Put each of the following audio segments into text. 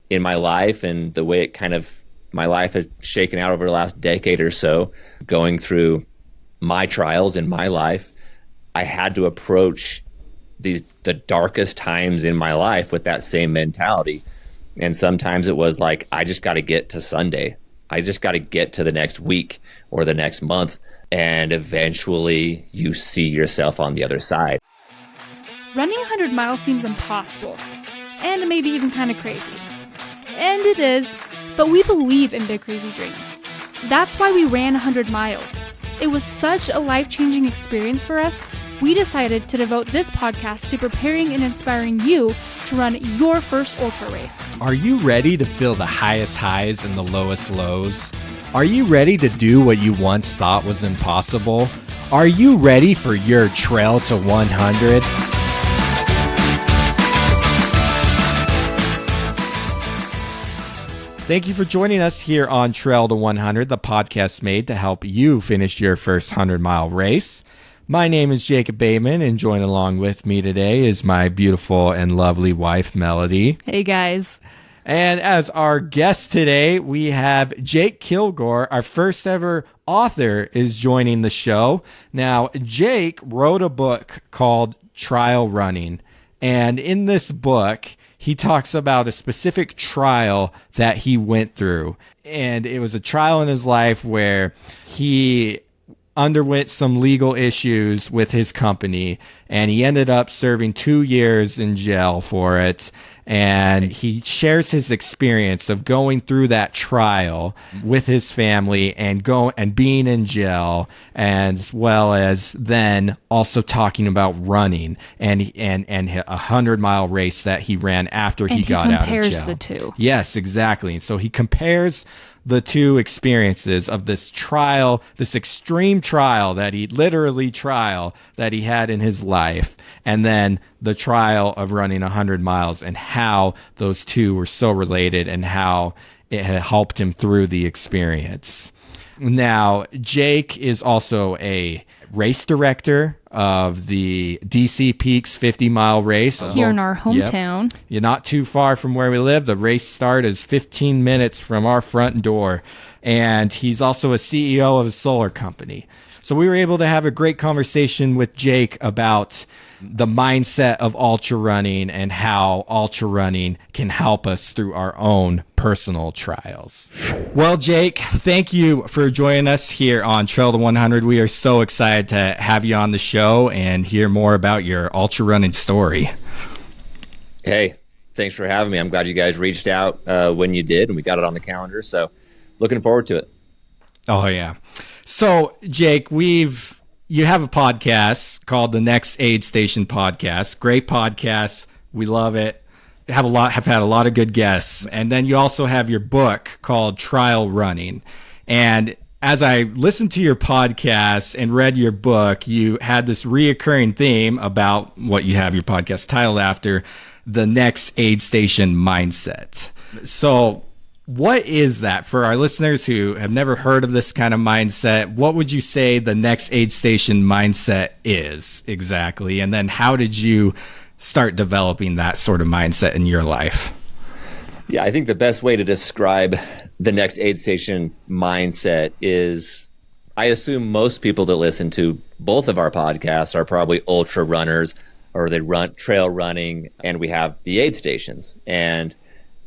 in my life and the way my life has shaken out over the last decade or so, going through my trials in my life, I had to approach the darkest times in my life with that same mentality. And sometimes it was like, I just got to get to Sunday. I just got to get to the next week or the next month. And eventually you see yourself on the other side. Running 100 miles seems impossible, and maybe even kind of crazy. And it is, but we believe in big crazy dreams. That's why we ran 100 miles. It was such a life-changing experience for us, we decided to devote this podcast to preparing and inspiring you to run your first ultra race. Are you ready to feel the highest highs and the lowest lows? Are you ready to do what you once thought was impossible? Are you ready for your trail to 100? Thank you for joining us here on Trail to 100, the podcast made to help you finish your first 100-mile race. My name is Jacob Bateman, and joining along with me today is my beautiful and lovely wife, Melody. Hey, guys. And as our guest today, we have Jake Kilgore, our first ever author, is joining the show. Now, Jake wrote a book called Trial Running, and in this book, he talks about a specific trial that he went through. And it was a trial in his life where he underwent some legal issues with his company, and he ended up serving 2 years in jail for it. And he shares his experience of going through that trial with his family and being in jail, as well as then also talking about running and a 100-mile race that he ran after he got out of jail. And he compares the two. Yes, exactly. And so he compares the two experiences of this trial, this extreme trial that he had in his life, and then the trial of running 100 miles and how those two were so related and how it had helped him through the experience. Now, Jake is also a race director of the DC Peaks 50-mile race. Here in our hometown. Yep. You're not too far from where we live. The race start is 15 minutes from our front door. And he's also a CEO of a solar company. So we were able to have a great conversation with Jake about the mindset of ultra running and how ultra running can help us through our own personal trials. Well, Jake, thank you for joining us here on Trail to 100. We are so excited to have you on the show and hear more about your ultra running story. Hey, thanks for having me. I'm glad you guys reached out when you did, and we got it on the calendar. So looking forward to it. Oh, yeah. So, Jake, you have a podcast called the Next Aid Station Podcast. Great podcast. We love it. Have had a lot of good guests. And then you also have your book called Trial Running. And as I listened to your podcast and read your book, you had this reoccurring theme about what you have your podcast titled after, the Next Aid Station Mindset. So what is that for our listeners who have never heard of this kind of mindset? What would you say the Next Aid Station mindset is exactly? And then how did you start developing that sort of mindset in your life? Yeah, I think the best way to describe the Next Aid Station mindset is, I assume most people that listen to both of our podcasts are probably ultra runners, or they run trail running, and we have the aid stations. And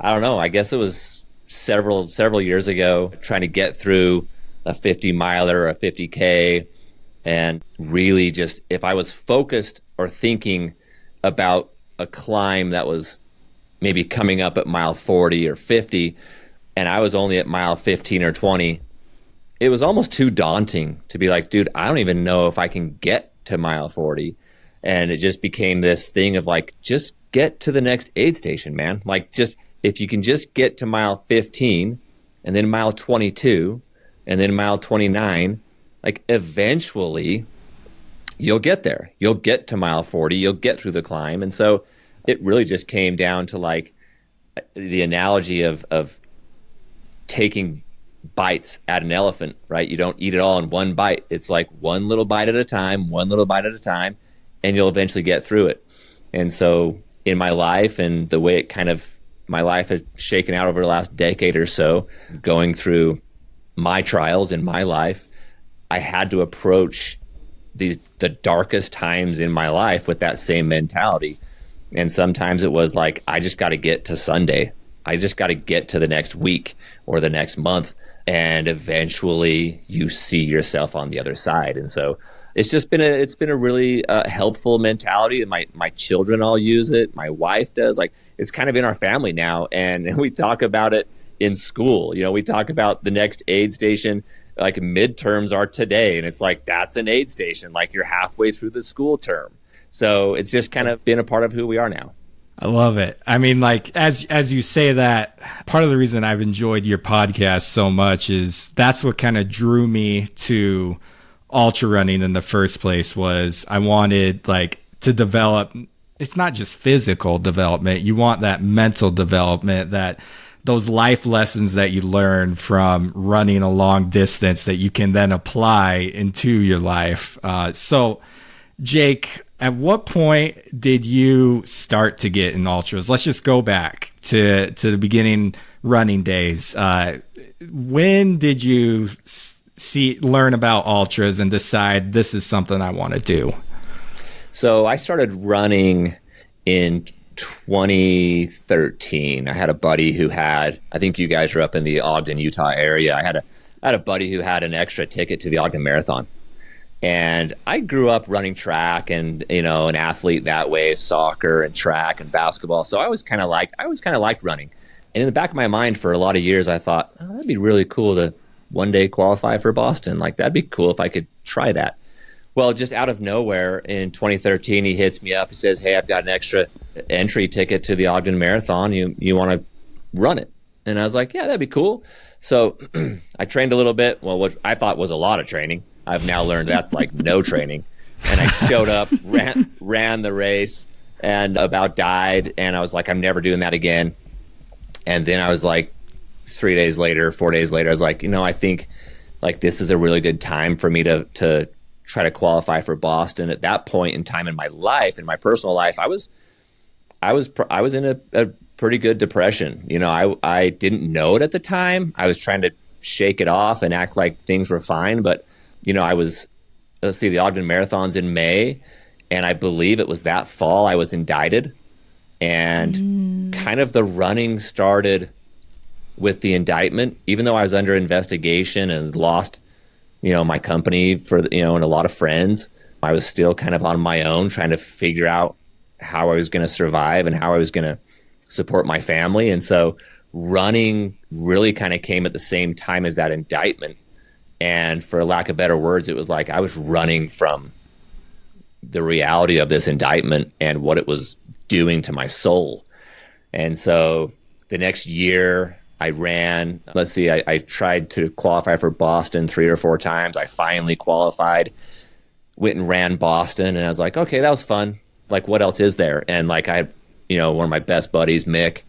I don't know, I guess it was several years ago, trying to get through a 50 miler or a 50K, and really just, if I was focused or thinking about a climb that was maybe coming up at mile 40 or 50, and I was only at mile 15 or 20, it was almost too daunting to be like, dude, I don't even know if I can get to mile 40. And it just became this thing of like, just get to the next aid station, man. Like, just, if you can just get to mile 15 and then mile 22 and then mile 29, like eventually you'll get there. You'll get to mile 40, you'll get through the climb. And so it really just came down to like the analogy of taking bites at an elephant, right? You don't eat it all in one bite. It's like one little bite at a time, and you'll eventually get through it. And so in my life and the way it kind of my life has shaken out over the last decade or so, going through my trials in my life, I had to approach the darkest times in my life with that same mentality. And sometimes it was like, I just got to get to Sunday. I just got to get to the next week or the next month. And eventually you see yourself on the other side. And so it's just been a really helpful mentality. And my children all use it. My wife does. Like, it's kind of in our family now. And we talk about it in school. You know, we talk about the next aid station, like midterms are today. And it's like, that's an aid station. Like, you're halfway through the school term. So it's just kind of been a part of who we are now. I love it. I mean, like, as you say that, part of the reason I've enjoyed your podcast so much is that's what kind of drew me to ultra running in the first place. Was I wanted, like, to develop, it's not just physical development. You want that mental development, that those life lessons that you learn from running a long distance that you can then apply into your life. So Jake, at what point did you start to get in ultras? Let's just go back to the beginning running days. When did you learn about ultras and decide this is something I want to do? So I started running in 2013. I had a buddy who had, I think you guys are up in the Ogden, Utah area. I had a buddy who had an extra ticket to the Ogden Marathon. And I grew up running track and, you know, an athlete that way, soccer and track and basketball. So I was kind of liked running. And in the back of my mind for a lot of years, I thought, oh, that'd be really cool to one day qualify for Boston. Like, that'd be cool if I could try that. Well, just out of nowhere in 2013, he hits me up. He says, hey, I've got an extra entry ticket to the Ogden Marathon. You want to run it? And I was like, yeah, that'd be cool. So I trained a little bit. Well, what I thought was a lot of training. I've now learned that's like no training. And I showed up, ran the race, and about died. And I was like, I'm never doing that again. And then I was like, 4 days later, I was like, you know, I think like this is a really good time for me to try to qualify for Boston. At that point in time in my life, in my personal life, I was in a pretty good depression. You know, I didn't know it at the time. I was trying to shake it off and act like things were fine, but you know, the Ogden Marathon's in May, and I believe it was that fall I was indicted. And kind of the running started with the indictment, even though I was under investigation and lost, you know, my company and a lot of friends. I was still kind of on my own trying to figure out how I was going to survive and how I was going to support my family. And so running really kind of came at the same time as that indictment. And for lack of better words, it was like I was running from the reality of this indictment and what it was doing to my soul. And so the next year I ran, I tried to qualify for Boston 3 or 4 times. I finally qualified, went and ran Boston, and I was like, okay, that was fun. Like, what else is there? And like, one of my best buddies, Mick,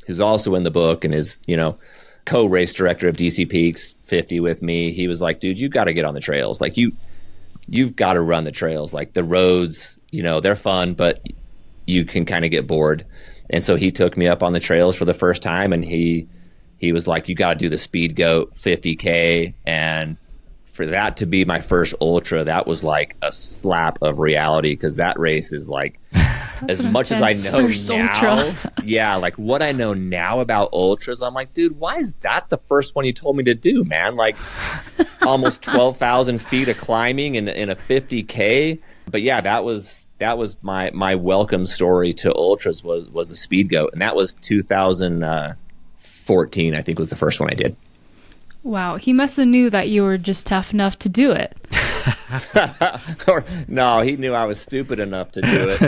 who's also in the book and is, you know, co-race director of DC Peaks 50 with me. He was like, dude, you got to get on the trails. Like, you've got to run the trails. Like, the roads, you know, they're fun, but you can kind of get bored. And so he took me up on the trails for the first time, and he was like, you got to do the Speed Goat 50K. And for that to be my first ultra, that was like a slap of reality, because that race is like, as much as I know now, yeah, like what I know now about ultras, I'm like, dude, why is that the first one you told me to do, man? Like almost 12,000 feet of climbing in a 50K. But yeah, that was my welcome story to ultras was the Speed Goat, and that was 2014, I think, was the first one I did. Wow, he must have knew that you were just tough enough to do it. No, he knew I was stupid enough to do it,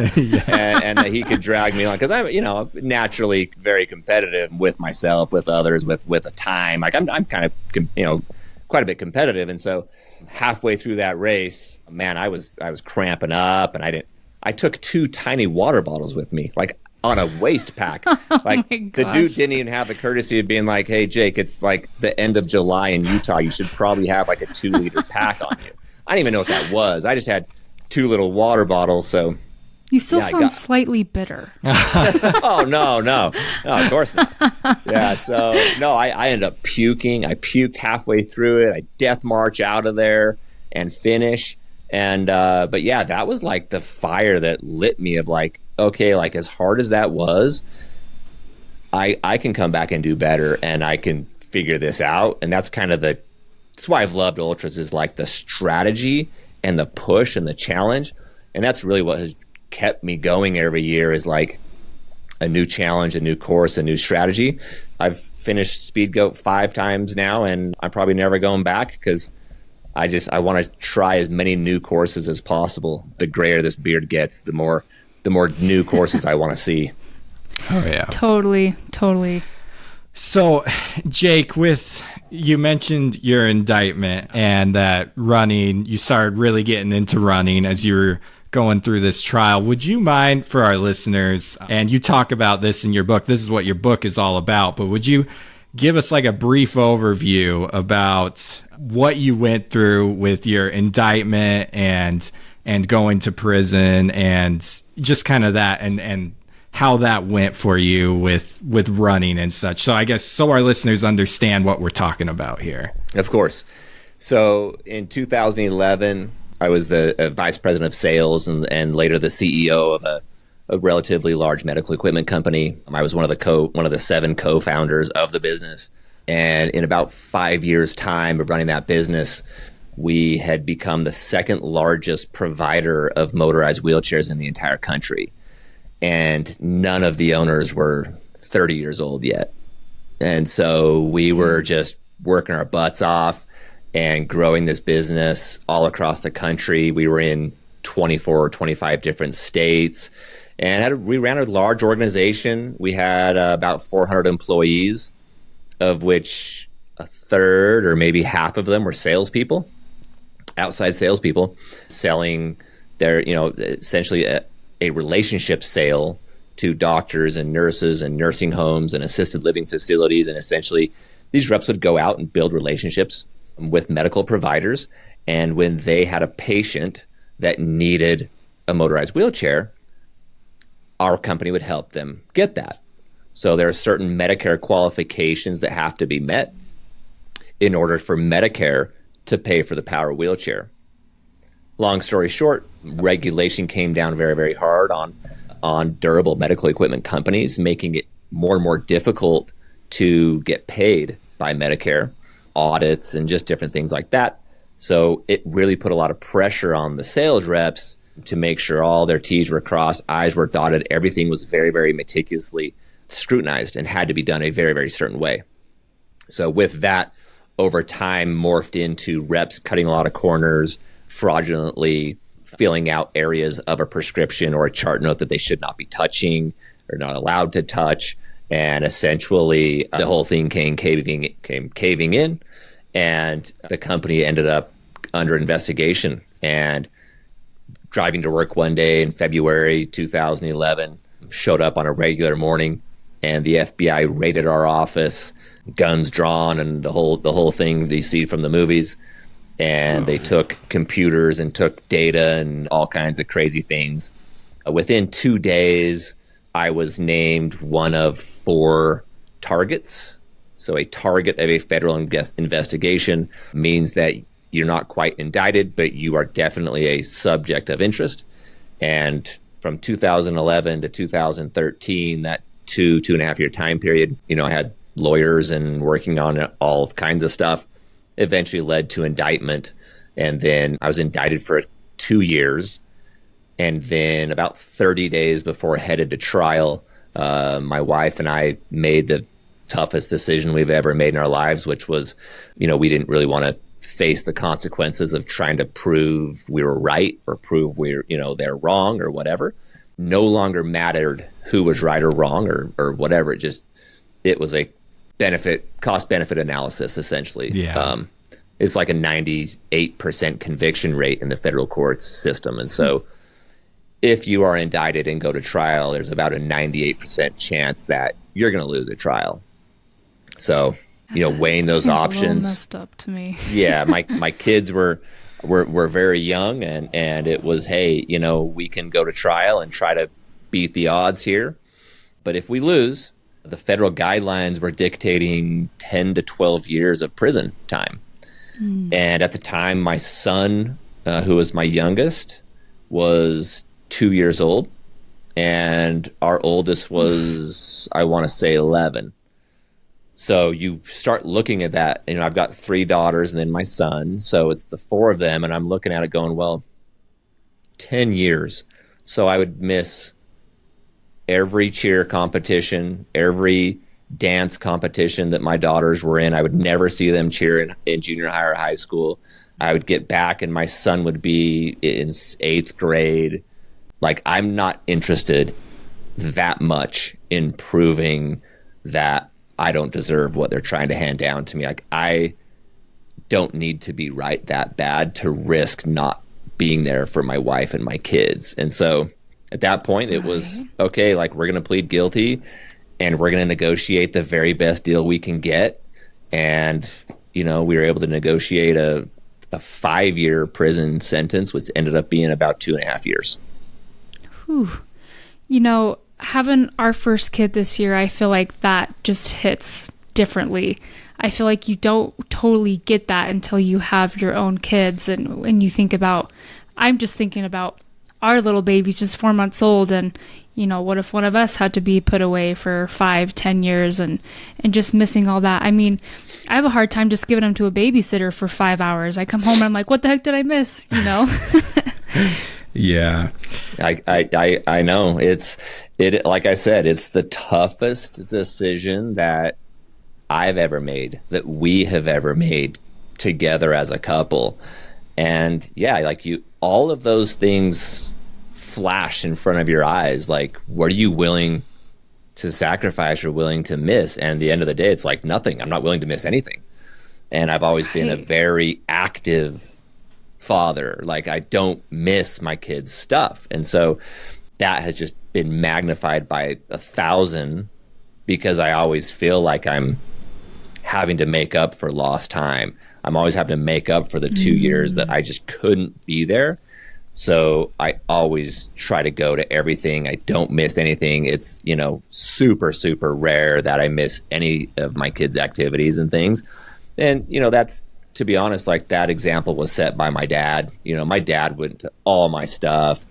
and that he could drag me on, because I'm, you know, naturally very competitive with myself, with others, with a time. Like I'm kind of, you know, quite a bit competitive, and so halfway through that race, man, I was cramping up, and I took 2 tiny water bottles with me, like on a waist pack. Like the dude didn't even have the courtesy of being like, hey, Jake, it's like the end of July in Utah. You should probably have like a 2-liter pack on you. I didn't even know what that was. I just had 2 little water bottles. So You still Yeah, sound slightly bitter. Oh, no, of course not. Yeah, so no, I ended up puking. I puked halfway through it. I death march out of there and finish. And but yeah, that was like the fire that lit me of like, okay, like as hard as that was, I can come back and do better, and I can figure this out. And that's kind of that's why I've loved ultras, is like the strategy and the push and the challenge. And that's really what has kept me going every year, is like a new challenge, a new course, a new strategy. I've finished Speed Goat 5 times now, and I'm probably never going back, because I want to try as many new courses as possible. The grayer this beard gets, the more new courses I want to see. Oh yeah. Totally. So, Jake, you mentioned your indictment and that running, you started really getting into running as you were going through this trial. Would you mind, for our listeners, and you talk about this in your book, this is what your book is all about, but would you give us like a brief overview about what you went through with your indictment and going to prison, and just kind of that, and how that went for you with running and such. So I guess so our listeners understand what we're talking about here. Of course. So in 2011, I was the vice president of sales and later the CEO of a relatively large medical equipment company. I was one of the 7 co-founders of the business. And in about 5 years' time of running that business, we had become the second largest provider of motorized wheelchairs in the entire country. And none of the owners were 30 years old yet. And so we were just working our butts off and growing this business all across the country. We were in 24 or 25 different states, and we ran a large organization. We had about 400 employees, of which a third or maybe half of them were salespeople, outside salespeople, selling their, essentially a relationship sale to doctors and nurses and nursing homes and assisted living facilities. And essentially, these reps would go out and build relationships with medical providers. And when they had a patient that needed a motorized wheelchair, our company would help them get that. So there are certain Medicare qualifications that have to be met in order for Medicare to pay for the power wheelchair. Long story short, regulation came down very, very hard on durable medical equipment companies, making it more and more difficult to get paid by Medicare, audits, and just different things like that. So it really put a lot of pressure on the sales reps to make sure all their T's were crossed, I's were dotted. Everything was very, very meticulously scrutinized and had to be done a very, very certain way. So with that, over time morphed into reps cutting a lot of corners, fraudulently filling out areas of a prescription or a chart note that they should not be touching or not allowed to touch. And essentially the whole thing came caving in, and the company ended up under investigation. And driving to work one day in February 2011, showed up on a regular morning, and the FBI raided our office, guns drawn, and the whole thing you see from the movies. And they took computers and took data and all kinds of crazy things. Within 2 days, I was named one of 4 targets. So a target of a federal investigation means that you're not quite indicted, but you are definitely a subject of interest. And from 2011 to 2013, that 2.5 year time period, I had lawyers and working on all kinds of stuff, eventually led to indictment. And then I was indicted for 2 years. And then about 30 days before headed to trial, my wife and I made the toughest decision we've ever made in our lives, which was, we didn't really want to face the consequences of trying to prove we were right or prove they're wrong or whatever. No longer mattered who was right or wrong or whatever. It was a cost benefit analysis, essentially. Yeah. It's like a 98% conviction rate in the federal courts system. And so if you are indicted and go to trial, there's about a 98% chance that you're going to lose the trial. So, weighing those Seems options. a little messed up to me. Yeah, my kids were we're very young, and it was, hey, we can go to trial and try to beat the odds here. But if we lose, the federal guidelines were dictating 10 to 12 years of prison time. And at the time, my son, who was my youngest, was 2 years old. And our oldest was, I want to say, 11. So you start looking at that. I've got 3 daughters and then my son. So it's the 4 of them. And I'm looking at it going, well, 10 years. So I would miss every cheer competition, every dance competition that my daughters were in. I would never see them cheer in junior high or high school. I would get back and my son would be in 8th grade. Like, I'm not interested that much in proving that I don't deserve what they're trying to hand down to me. Like, I don't need to be right that bad to risk not being there for my wife and my kids. And so at that point, it was, okay, like, we're going to plead guilty and we're going to negotiate the very best deal we can get. And, we were able to negotiate a 5-year prison sentence, which ended up being about 2.5 years. Whew. Having our first kid this year, I feel like that just hits differently. I feel like you don't totally get that until you have your own kids. And you think about, I'm just thinking about our little baby's just 4 months old. And, what if one of us had to be put away for 5-10 years and just missing all that? I mean, I have a hard time just giving him to a babysitter for 5 hours. I come home and I'm like, what the heck did I miss? Yeah. I know. It like I said, it's the toughest decision that I've ever made, that we have ever made together as a couple. And yeah, like, all of those things flash in front of your eyes. Like, what are you willing to sacrifice or willing to miss? And at the end of the day, it's like, nothing. I'm not willing to miss anything. And I've always been a very active father. Like, I don't miss my kids' stuff. And so that has just been magnified by 1,000, because I always feel like I'm having to make up for lost time. I'm always having to make up for the 2 years that I just couldn't be there. So I always try to go to everything. I don't miss anything. It's, super, super rare that I miss any of my kids' activities and things. And, that's, to be honest, like, that example was set by my dad. My dad went to all my stuff,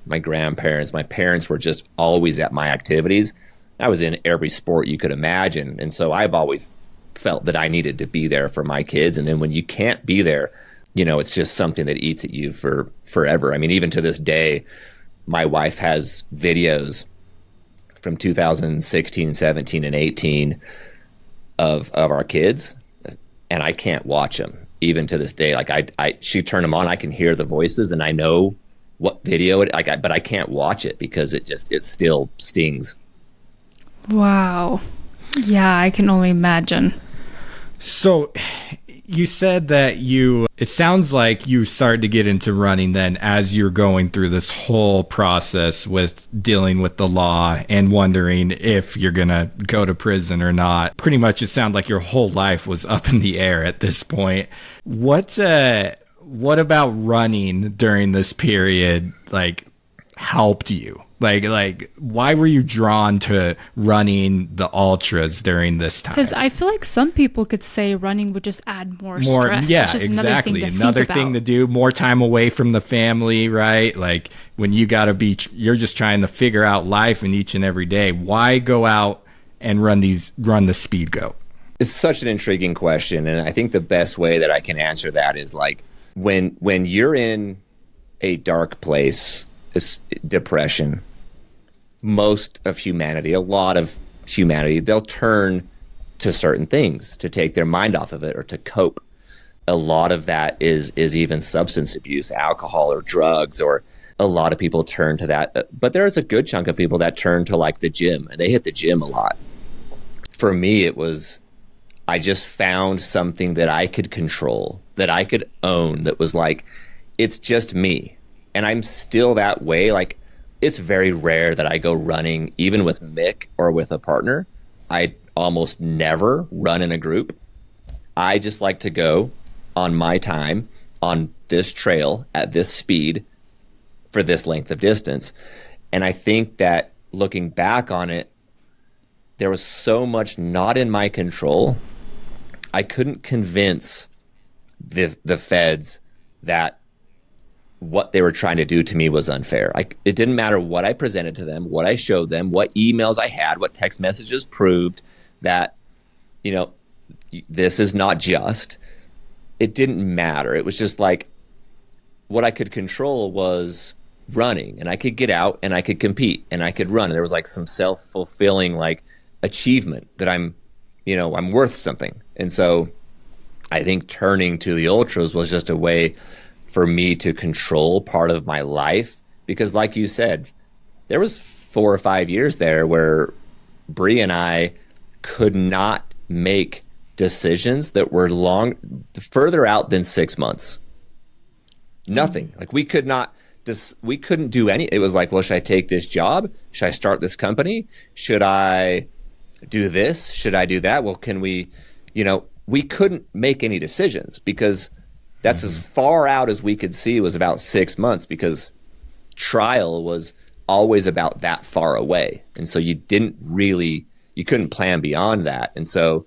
my grandparents, my parents were just always at my activities. I was in every sport you could imagine. And so I've always felt that I needed to be there for my kids. And then when you can't be there, it's just something that eats at you for forever. I mean, even to this day, my wife has videos from 2016, 17, and 18 of our kids, and I can't watch them even to this day. Like, she turned them on, I can hear the voices, and I know what video but I can't watch it because it still stings. Wow. Yeah, I can only imagine. So you said that it sounds like you started to get into running then as you're going through this whole process with dealing with the law and wondering if you're going to go to prison or not. Pretty much it sounded like your whole life was up in the air at this point. What about running during this period, like, helped you? Like, why were you drawn to running the ultras during this time? Because I feel like some people could say running would just add more stress. Yeah, it's just exactly. Another thing to do, more time away from the family, right? Like, when you're just trying to figure out life in each and every day. Why go out and run the speed goat? It's such an intriguing question, and I think the best way that I can answer that is, like, when you're in a dark place, depression, most of humanity, a lot of humanity, they'll turn to certain things to take their mind off of it or to cope. A lot of that is even substance abuse, alcohol or drugs, or a lot of people turn to that. But there's a good chunk of people that turn to, like, the gym, and they hit the gym a lot. For me, it was, I just found something that I could control, that I could own, that was like, it's just me. And I'm still that way. Like, it's very rare that I go running, even with Mick or with a partner. I almost never run in a group. I just like to go on my time, on this trail at this speed for this length of distance. And I think that looking back on it, there was so much not in my control. I couldn't convince the feds that what they were trying to do to me was unfair. It didn't matter what I presented to them, what I showed them, what emails I had, what text messages proved that, this is not just. It didn't matter. It was just like what I could control was running, and I could get out and I could compete and I could run. And there was like some self-fulfilling like achievement that I'm worth something. And so I think turning to the ultras was just a way for me to control part of my life, because like you said, there was 4 or 5 years there where Bree and I could not make decisions that were further out than 6 months. Nothing. Like we couldn't do any. It was like, well, should I take this job? Should I start this company? Should I do this? Should I do that? Well, can we, we couldn't make any decisions because that's as far out as we could see was about 6 months, because trial was always about that far away. And so you couldn't plan beyond that. And so,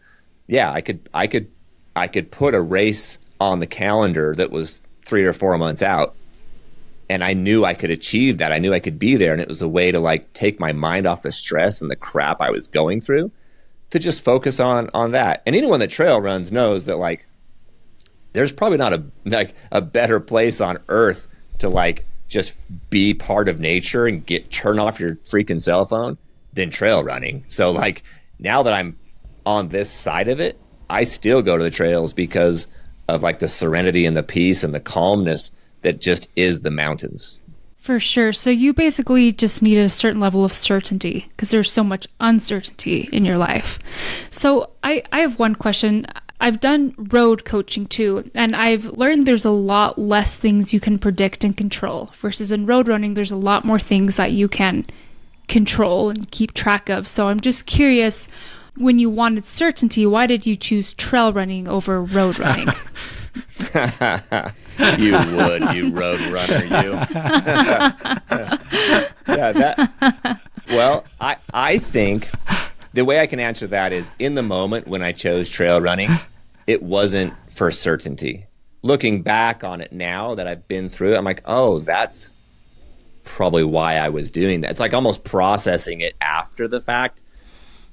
yeah, I could put a race on the calendar that was 3 or 4 months out, and I knew I could achieve that. I knew I could be there, and it was a way to like take my mind off the stress and the crap I was going through to just focus on that. And anyone that trail runs knows that like there's probably not a better place on earth to like just be part of nature and turn off your freaking cell phone than trail running. So like now that I'm on this side of it, I still go to the trails because of like the serenity and the peace and the calmness that just is the mountains. For sure. So you basically just need a certain level of certainty because there's so much uncertainty in your life. So I have one question. I've done road coaching too, and I've learned there's a lot less things you can predict and control versus in road running, there's a lot more things that you can control and keep track of. So I'm just curious, when you wanted certainty, why did you choose trail running over road running? You road runner, you. Well, I think the way I can answer that is in the moment when I chose trail running, it wasn't for certainty. Looking back on it now that I've been through it, I'm like, oh, that's probably why I was doing that. It's like almost processing it after the fact.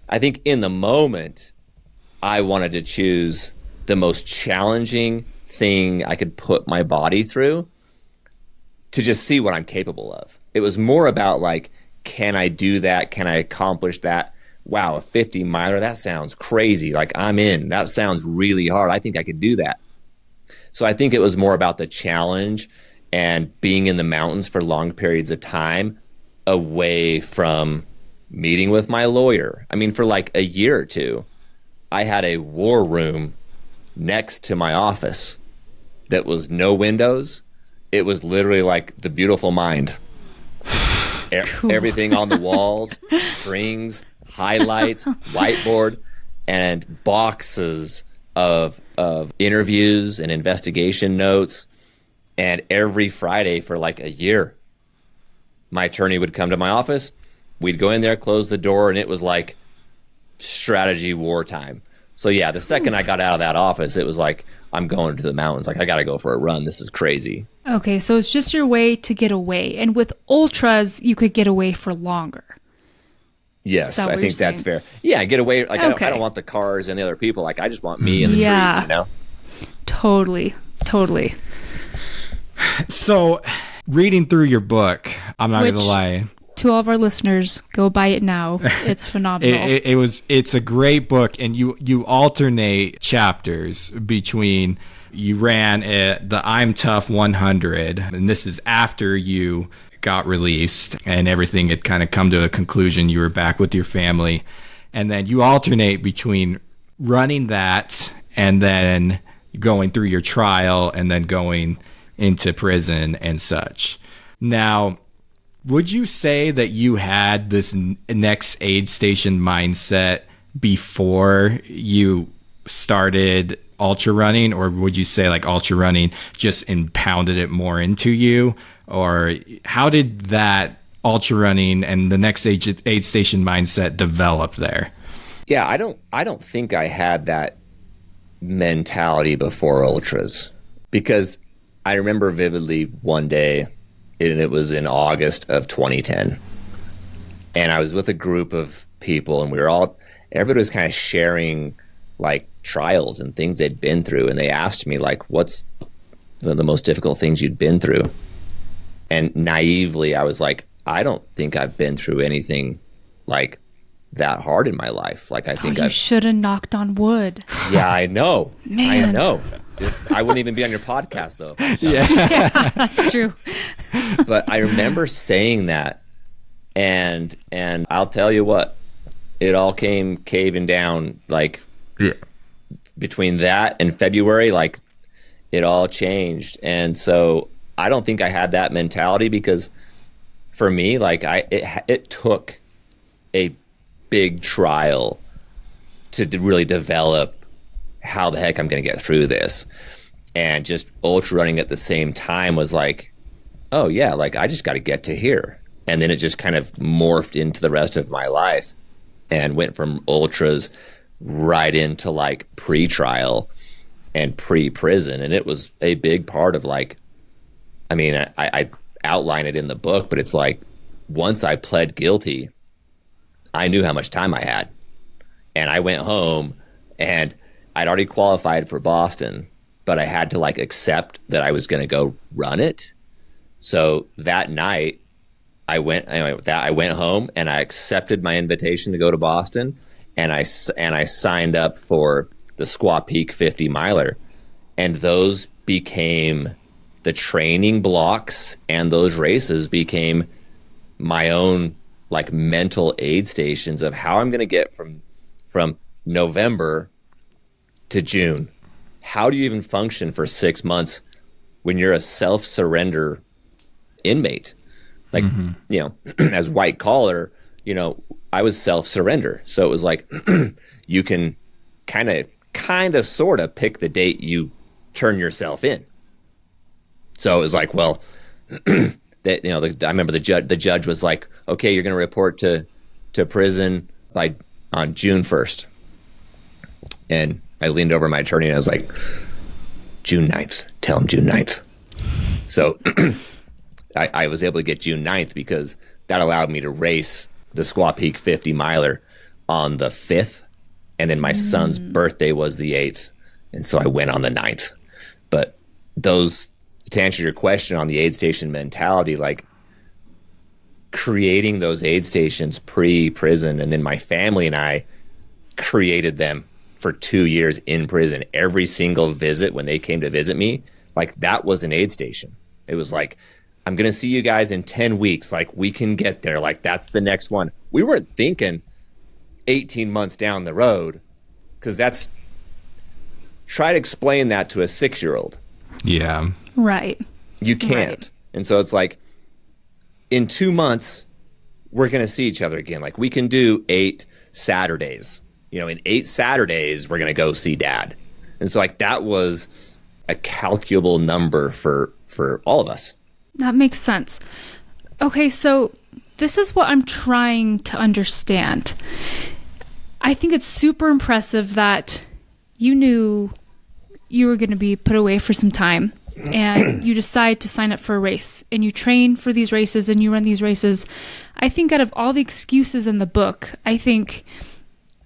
I think in the moment, I wanted to choose the most challenging thing I could put my body through to just see what I'm capable of. It was more about like, can I do that? Can I accomplish that? Wow, a 50 miler, that sounds crazy. Like I'm in. That sounds really hard. I think I could do that. So I think it was more about the challenge and being in the mountains for long periods of time away from meeting with my lawyer. I mean, for like a year or two, I had a war room next to my office that was no windows. It was literally like the beautiful mind. Cool. Everything on the walls, strings, highlights, whiteboard, and boxes of interviews and investigation notes. And every Friday for like a year, my attorney would come to my office. We'd go in there, close the door, and it was like strategy wartime. So yeah, the second I got out of that office, it was like, I'm going to the mountains. Like I got to go for a run. This is crazy. Okay, so it's just your way to get away. And with ultras, you could get away for longer. Yes, I think that's fair. Yeah, get away. Like okay. I don't want the cars and the other people. Like I just want me and the trees, you know? Totally. So reading through your book, I'm not going to lie. To all of our listeners, go buy it now. It's phenomenal. It's a great book, and you alternate chapters between you ran the I'm Tough 100, and this is after you got released and everything had kind of come to a conclusion. You were back with your family, and then you alternate between running that and then going through your trial and then going into prison and such. Now, would you say that you had this next aid station mindset before you started ultra running, or would you say like ultra running just impounded it more into you? Or how did that ultra running and the next aid station mindset develop there? Yeah, I don't think I had that mentality before ultras, because I remember vividly one day, and it was in August of 2010, and I was with a group of people, and everybody was kind of sharing like trials and things they'd been through, and they asked me like, what's the most difficult things you'd been through? And naively I was like, I don't think I've been through anything like that hard in my life. Like, I think you should have knocked on wood. Yeah, I know. Man. I know. I wouldn't even be on your podcast though. Yeah, that's true. But I remember saying that, and I'll tell you what, it all came caving down. Like, between that and February, like, it all changed. And so I don't think I had that mentality, because for me, like, it took a big trial to really develop how the heck I'm going to get through this. And just ultra running at the same time was like, oh yeah, like, I just got to get to here. And then it just kind of morphed into the rest of my life and went from ultras right into like pre-trial and pre-prison. And it was a big part of, like, I mean, I outline it in the book, but it's like, once I pled guilty, I knew how much time I had. And I went home, and I'd already qualified for Boston, but I had to like accept that I was going to go run it. So that night I went home and I accepted my invitation to go to Boston, and I signed up for the Squaw Peak 50 miler. And those became the training blocks, and those races became my own like mental aid stations of how I'm going to get from November to June. How do you even function for 6 months when you're a self-surrender inmate? Like, you know, as white collar, you know, I was self-surrender. So it was like, you can kind of sort of pick the date you turn yourself in. So it was like, well, that, you know, I remember the judge was like, okay, you're going to report to prison on June 1st. And I leaned over my attorney and I was like, June 9th, tell him June 9th. So I was able to get June 9th because that allowed me to race the Squaw Peak 50 miler on the 5th. And then my son's birthday was the 8th. And so I went on the 9th. But to answer your question on the aid station mentality, like, creating those aid stations pre-prison, and then my family and I created them for 2 years in prison. Every single visit when they came to visit me, like, that was an aid station. It was like, I'm going to see you guys in 10 weeks. Like, we can get there. Like, that's the next one. We weren't thinking 18 months down the road, because try to explain that to a 6-year-old. Yeah. Right. You can't. Right. And so it's like, in 2 months, we're going to see each other again. Like, we can do 8 Saturdays. You know, in 8 Saturdays, we're going to go see Dad. And so, like, that was a calculable number for all of us. That makes sense. Okay, so this is what I'm trying to understand. I think it's super impressive that you knew you were going to be put away for some time, and you decide to sign up for a race, and you train for these races, and you run these races. I think out of all the excuses in the book, I think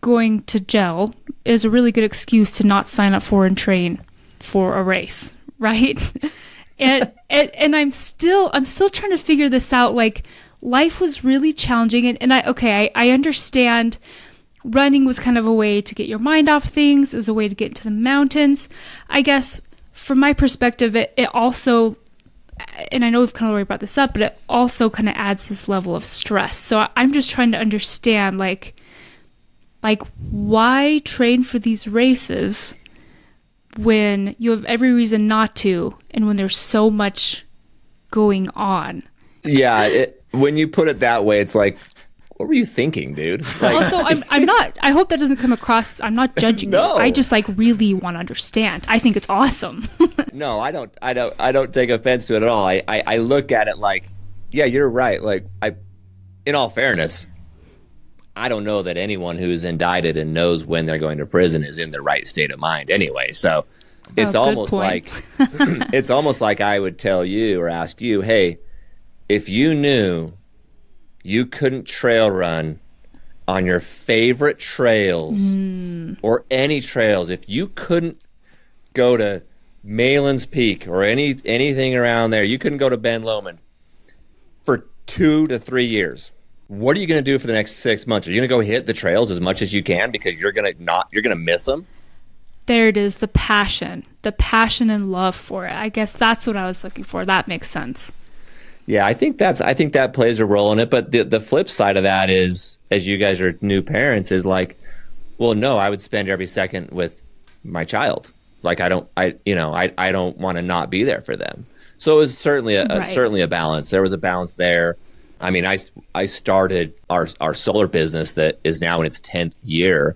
going to jail is a really good excuse to not sign up for and train for a race, right? and I'm still trying to figure this out. Like, life was really challenging, and I understand running was kind of a way to get your mind off things. It was a way to get into the mountains. I guess from my perspective, it also, and I know we've kind of already brought this up, but it also kind of adds this level of stress. So I'm just trying to understand, like why train for these races when you have every reason not to, and when there's so much going on. Yeah, when you put it that way, it's like, what were you thinking, dude? Like, Also, I'm not, I hope that doesn't come across, I'm not judging No. you. I just like really want to understand. I think it's awesome. no, I don't take offense to it at all. I look at it like, yeah, you're right. Like, in all fairness, I don't know that anyone who's indicted and knows when they're going to prison is in the right state of mind anyway. So it's almost like it's almost like I would tell you or ask you, hey, if you knew you couldn't trail run on your favorite trails or any trails, if you couldn't go to Malin's Peak or anything around there, you couldn't go to Ben Lomond for 2 to 3 years. What are you going to do for the next 6 months? Are you going to go hit the trails as much as you can because you're going to miss them? There it is, the passion and love for it. I guess that's what I was looking for. That makes sense. Yeah, I think that plays a role in it. But the flip side of that is, as you guys are new parents, is like, well, no, I would spend every second with my child. Like I don't want to not be there for them. So it was certainly a balance. There was a balance there. I mean, I started our solar business that is now in its 10th year.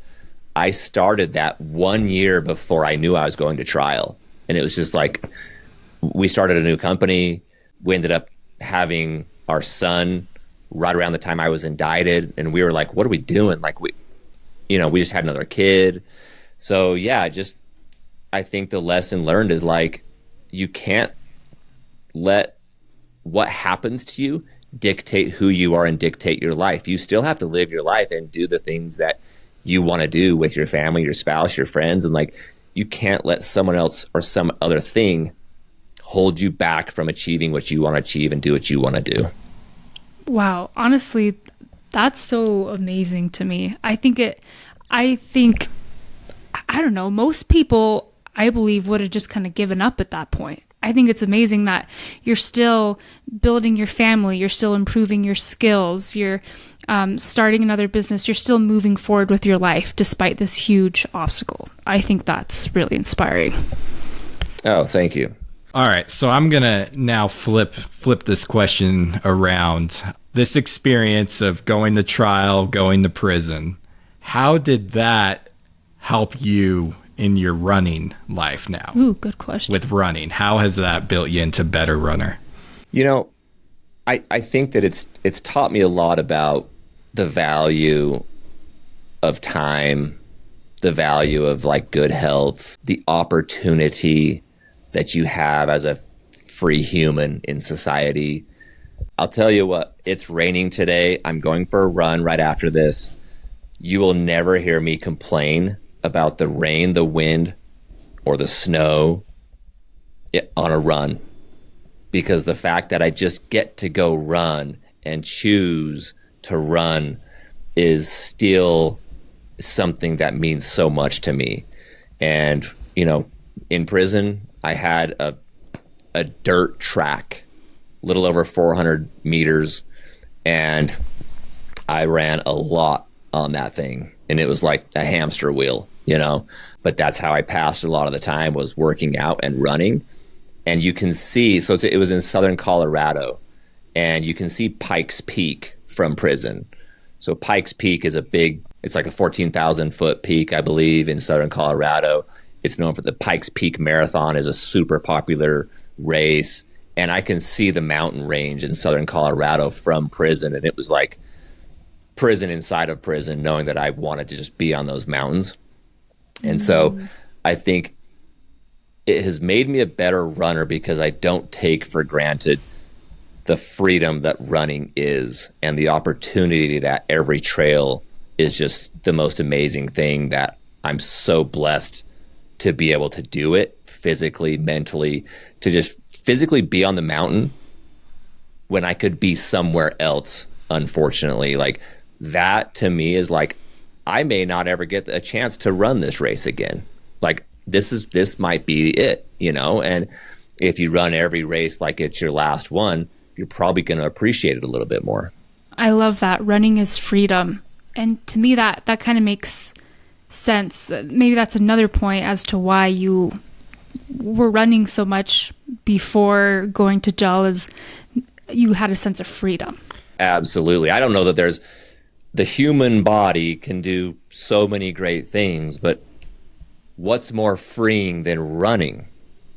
I started that 1 year before I knew I was going to trial. And it was just like, we started a new company. We ended up having our son right around the time I was indicted. And we were like, what are we doing? Like we just had another kid. So yeah, I think the lesson learned is like, you can't let what happens to you dictate who you are and dictate your life. You still have to live your life and do the things that you want to do with your family, your spouse, your friends. And like, you can't let someone else or some other thing hold you back from achieving what you want to achieve and do what you want to do. Wow. Honestly, that's so amazing to me. I don't know, most people, I believe, would have just kind of given up at that point. I think it's amazing that you're still building your family, you're still improving your skills, you're starting another business, you're still moving forward with your life despite this huge obstacle. I think that's really inspiring. Oh, thank you. All right, so I'm going to now flip this question around. This experience of going to trial, going to prison, how did that help you in your running life now? Ooh, good question. With running, how has that built you into a better runner? You know, I think that it's taught me a lot about the value of time, the value of like good health, the opportunity that you have as a free human in society. I'll tell you what, it's raining today. I'm going for a run right after this. You will never hear me complain about the rain, the wind, or the snow on a run, because the fact that I just get to go run and choose to run is still something that means so much to me. And, in prison, I had a dirt track, little over 400 meters, and I ran a lot on that thing. And it was like a hamster wheel, but that's how I passed a lot of the time, was working out and running. And you can see, so it was in southern Colorado, and you can see Pikes Peak from prison. So Pikes Peak is it's like a 14,000 foot peak, I believe, in southern Colorado. It's known for the Pikes Peak Marathon, is a super popular race. And I can see the mountain range in southern Colorado from prison. And it was like prison inside of prison, knowing that I wanted to just be on those mountains. And so I think it has made me a better runner because I don't take for granted the freedom that running is, and the opportunity that every trail is just the most amazing thing, that I'm so blessed to be able to do it physically, mentally, to just physically be on the mountain when I could be somewhere else. Unfortunately, like that to me is like, I may not ever get a chance to run this race again. Like this might be it, and if you run every race like it's your last one, you're probably going to appreciate it a little bit more. I love that. Running is freedom. And to me, that kind of makes sense. Maybe that's another point as to why you were running so much before going to jail, is you had a sense of freedom. Absolutely. I don't know that there's the human body can do so many great things, but what's more freeing than running?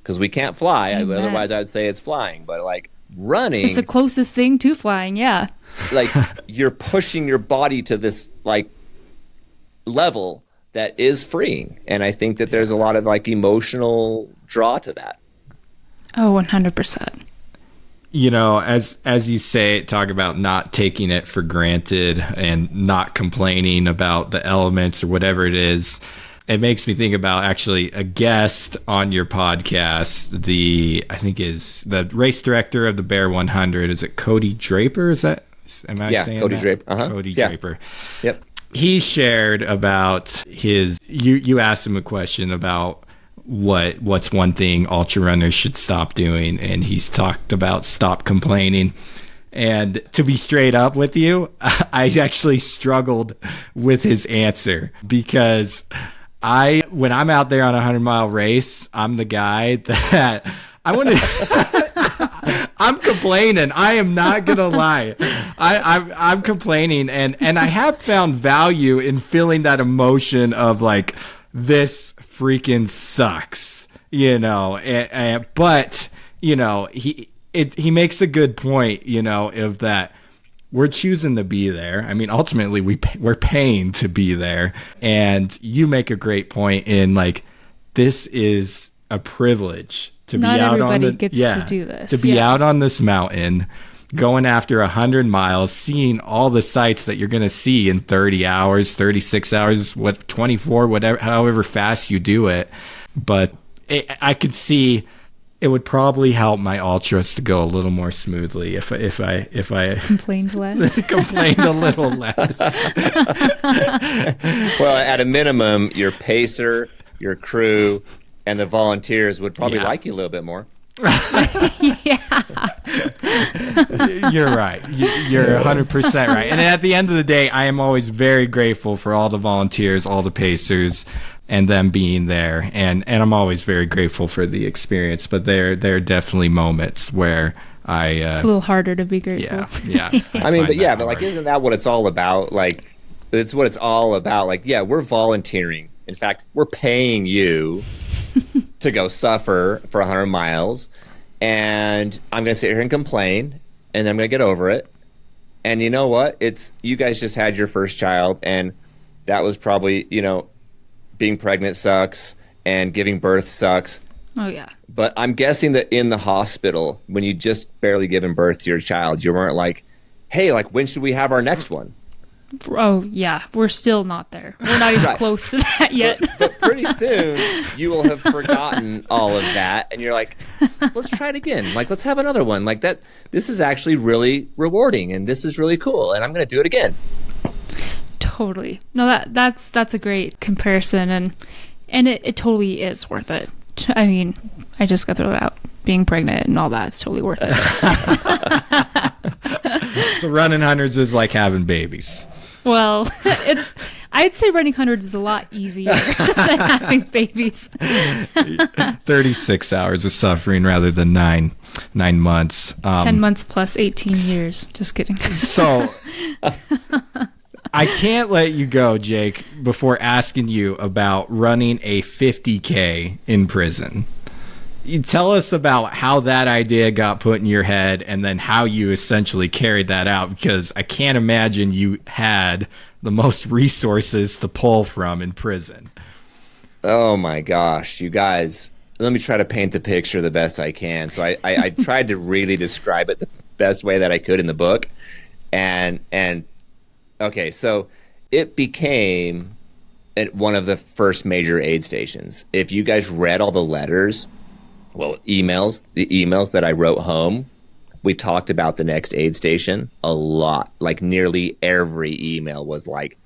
Because we can't fly. Otherwise, I would say it's flying. But like running, it's the closest thing to flying. Yeah. Like you're pushing your body to this like level that is freeing. And I think that there's a lot of like emotional draw to that. Oh, 100%. You know, as you say, talk about not taking it for granted and not complaining about the elements or whatever it is. It makes me think about actually a guest on your podcast. I think is the race director of the Bear 100. Is it Cody Draper? Am I saying Cody that? Draper. Uh-huh. Cody Yeah. Draper. Yep. He shared about his. You asked him a question about what's one thing ultra runners should stop doing, and he's talked about stop complaining. And to be straight up with you, I actually struggled with his answer, because when I'm out there on a 100-mile race, I'm the guy that I want to I'm complaining. I am not gonna lie. I'm complaining, and I have found value in feeling that emotion of like, this freaking sucks, you know. But you know, he makes a good point, you know, of that we're choosing to be there. I mean, ultimately we're paying to be there, and you make a great point in like, this is a privilege to Not be out on everybody gets to do this. to be out on this mountain, going after 100 miles, seeing all the sights that you're going to see in 30 hours, 36 hours, 24, whatever, however fast you do it. But I could see it would probably help my ultras to go a little more smoothly if I Complained less. complained a little less. Well, at a minimum, your pacer, your crew, and the volunteers would probably like you a little bit more. Yeah. You're right. You're 100% right. And at the end of the day, I am always very grateful for all the volunteers, all the pacers, and them being there. And I'm always very grateful for the experience. But there are definitely moments where It's a little harder to be grateful. Yeah. I mean, but like, isn't that what it's all about? Like, it's what it's all about. Like, yeah, we're volunteering. In fact, we're paying you to go suffer for 100 miles, and I'm going to sit here and complain, and then I'm going to get over it. And you know what? You guys just had your first child, and that was probably, you know, being pregnant sucks, and giving birth sucks. Oh, yeah. But I'm guessing that in the hospital, when you just barely given birth to your child, you weren't like, hey, like, when should we have our next one? Oh, yeah. We're still not there. We're not even close to that yet. But pretty soon, you will have forgotten all of that, and you're like, let's try it again. Like, let's have another one. Like, that. This is actually really rewarding, and this is really cool, and I'm going to do it again. Totally. No, that's a great comparison, and it totally is worth it. I mean, I just got to throw it out. Being pregnant and all that, it's totally worth it. So running hundreds is like having babies. Well, I'd say running hundreds is a lot easier than having babies. 36 hours of suffering rather than 9 months. 10 months plus 18 years. Just kidding. So I can't let you go, Jake, before asking you about running a 50K in prison. You tell us about how that idea got put in your head, and then how you essentially carried that out, because I can't imagine you had the most resources to pull from in prison. Oh my gosh, you guys. Let me try to paint the picture the best I can. So I tried to really describe it the best way that I could in the book. And okay, so it became one of the first major aid stations. If you guys read all the letters, the emails that I wrote home, we talked about the next aid station a lot. Like, nearly every email was like,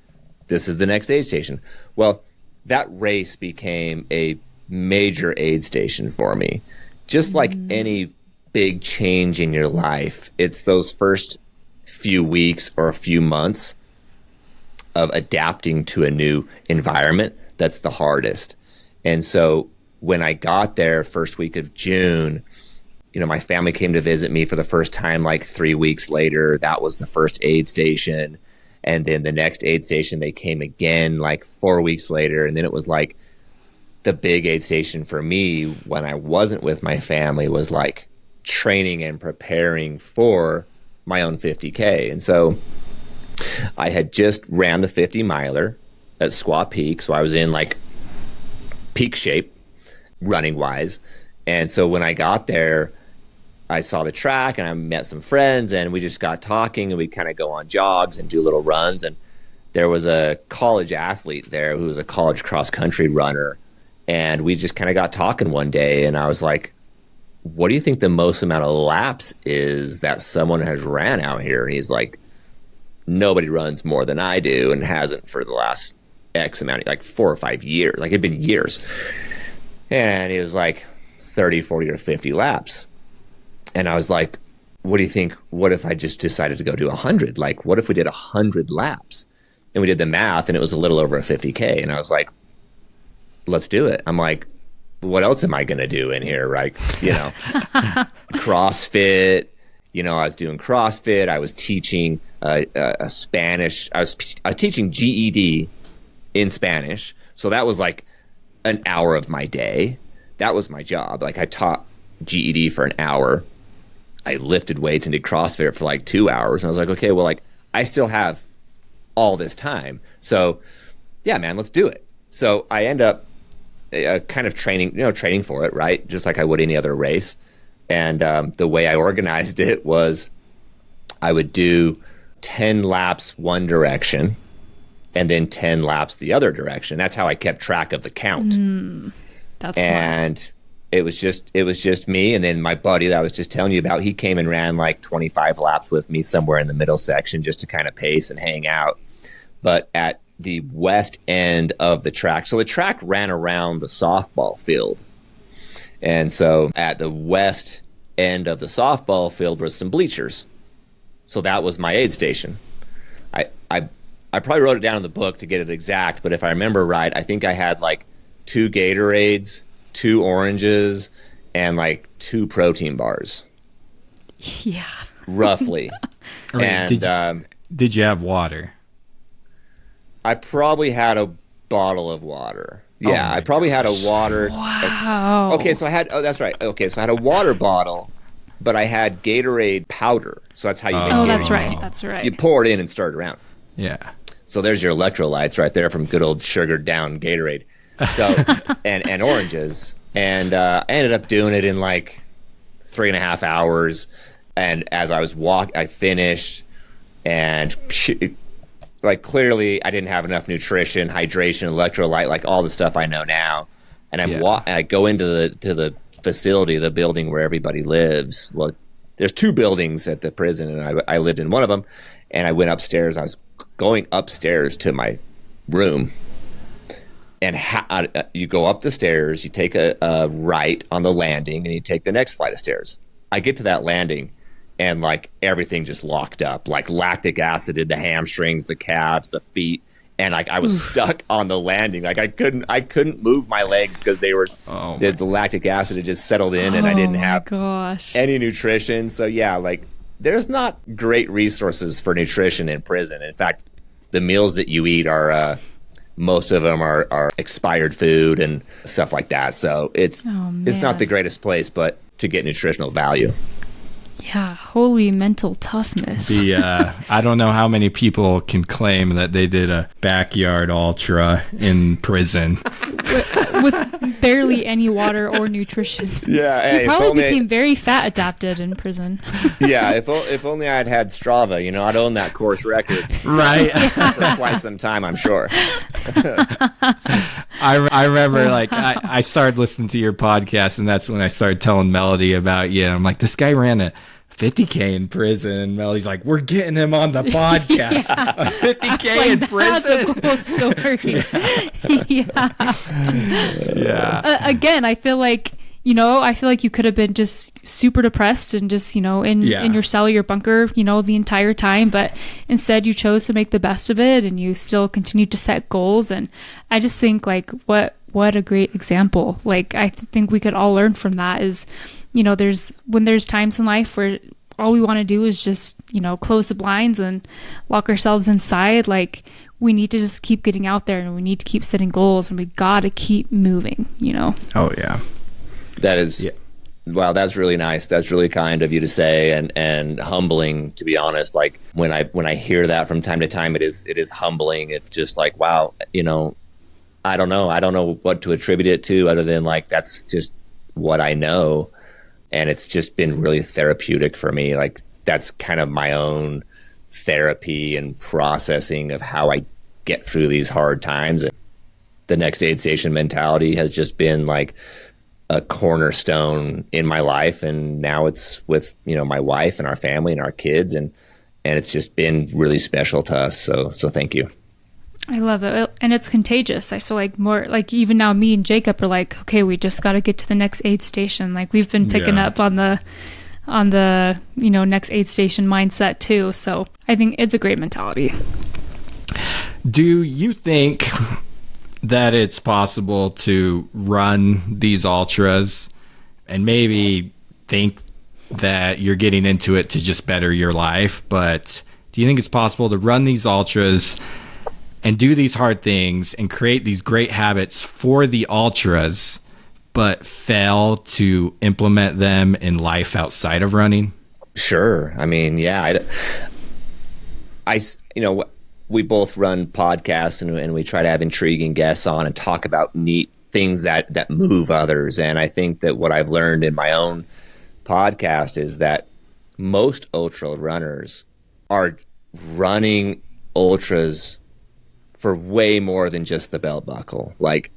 this is the next aid station. Well, that race became a major aid station for me. Just like any big change in your life, it's those first few weeks or a few months of adapting to a new environment that's the hardest. And so when I got there first week of June, you know, my family came to visit me for the first time like 3 weeks later. That was the first aid station. And then the next aid station, they came again like 4 weeks later. And then it was like the big aid station for me when I wasn't with my family was like training and preparing for my own 50K. And so I had just ran the 50 miler at Squaw Peak. So I was in like peak shape running wise. And so when I got there, I saw the track and I met some friends and we just got talking and we'd kind of go on jogs and do little runs. And there was a college athlete there who was a college cross country runner. And we just kind of got talking one day and I was like, what do you think the most amount of laps is that someone has ran out here? And he's like, nobody runs more than I do and hasn't for the last X amount, like 4 or 5 years. Like it'd been years. And he was like 30, 40 or 50 laps. And I was like, what do you think? What if I just decided to go do 100? Like, what if we did 100 laps? And we did the math and it was a little over a 50K. And I was like, let's do it. I'm like, what else am I going to do in here? Right. You know, CrossFit, you know, I was doing CrossFit. I was teaching a Spanish. I was teaching GED in Spanish. So that was like an hour of my day. That was my job. Like I taught GED for an hour. I lifted weights and did CrossFit for like 2 hours. And I was like, okay, well, like I still have all this time. So yeah, man, let's do it. So I end up kind of training for it, right? Just like I would any other race. And the way I organized it was I would do 10 laps one direction and then 10 laps the other direction. That's how I kept track of the count. That's and smart. It was just me, and then my buddy that I was just telling you about, he came and ran like 25 laps with me somewhere in the middle section just to kind of pace and hang out. But at the west end of the track, so the track ran around the softball field. And so at the west end of the softball field was some bleachers. So that was my aid station. I probably wrote it down in the book to get it exact, but if I remember right, I think I had like 2 Gatorades, 2 oranges, and like 2 protein bars. Yeah. Roughly. Right. And did you have water? I probably had a bottle of water. Yeah, I probably had a water. Wow. Okay, so I had, that's right. Okay, so I had a water bottle, but I had Gatorade powder. So that's how you make Gatorade. That's right. That's right. You pour it in and stir it around. Yeah. So there's your electrolytes right there from good old sugared down Gatorade. So, and oranges. And I ended up doing it in like 3.5 hours. And as I was I finished and like clearly I didn't have enough nutrition, hydration, electrolyte, like all the stuff I know now. And I go into the facility, the building where everybody lives. Well, there's 2 buildings at the prison, and I lived in one of them. And I went upstairs. I was going upstairs to my room. And you go up the stairs, you take a right on the landing, and you take the next flight of stairs. I get to that landing, and like everything just locked up, like lactic acid in the hamstrings, the calves, the feet, and like I was stuck on the landing. Like I couldn't move my legs because they were the lactic acid had just settled in, and I didn't have any nutrition. So yeah, like there's not great resources for nutrition in prison. In fact, the meals that you eat are most of them are expired food and stuff like that. So it's not the greatest place, but to get nutritional value. Yeah, holy mental toughness. I don't know how many people can claim that they did a backyard ultra in prison. With barely any water or nutrition. Yeah, hey, you probably became very fat adapted in prison. Yeah, if only I'd had Strava, I'd own that course record. Right. For quite some time, I'm sure. I remember, like, I started listening to your podcast, and that's when I started telling Melody about you. I'm like, this guy ran a 50K in prison, and Melody's like, we're getting him on the podcast. A 50K in prison. That's a cool story. Yeah. Again, I feel like you could have been just super depressed and just, in your cell or your bunker, the entire time. But instead you chose to make the best of it, and you still continued to set goals. And I just think like, what a great example. Like, I think we could all learn from that is, there's times in life where all we want to do is just, close the blinds and lock ourselves inside. Like, we need to just keep getting out there, and we need to keep setting goals, and we got to keep moving, Oh, yeah. That is, yeah. Wow, that's really nice. That's really kind of you to say, and humbling, to be honest. Like, when I hear that from time to time, it is humbling. It's just like, wow, I don't know what to attribute it to, other than like, that's just what I know. And it's just been really therapeutic for me. Like, that's kind of my own therapy and processing of how I get through these hard times. And the next aid station mentality has just been like a cornerstone in my life. And now it's with, my wife and our family and our kids. And it's just been really special to us. So thank you. I love it. And it's contagious. I feel like more like even now me and Jacob are like, okay, we just got to get to the next aid station. Like, we've been picking up on the next aid station mindset too. So I think it's a great mentality. Do you think that it's possible to run these ultras and maybe think that you're getting into it to just better your life? But do you think it's possible to run these ultras and do these hard things and create these great habits for the ultras, but fail to implement them in life outside of running? Sure. I mean, yeah, we both run podcasts, and we try to have intriguing guests on and talk about neat things that move others. And I think that what I've learned in my own podcast is that most ultra runners are running ultras for way more than just the belt buckle. Like,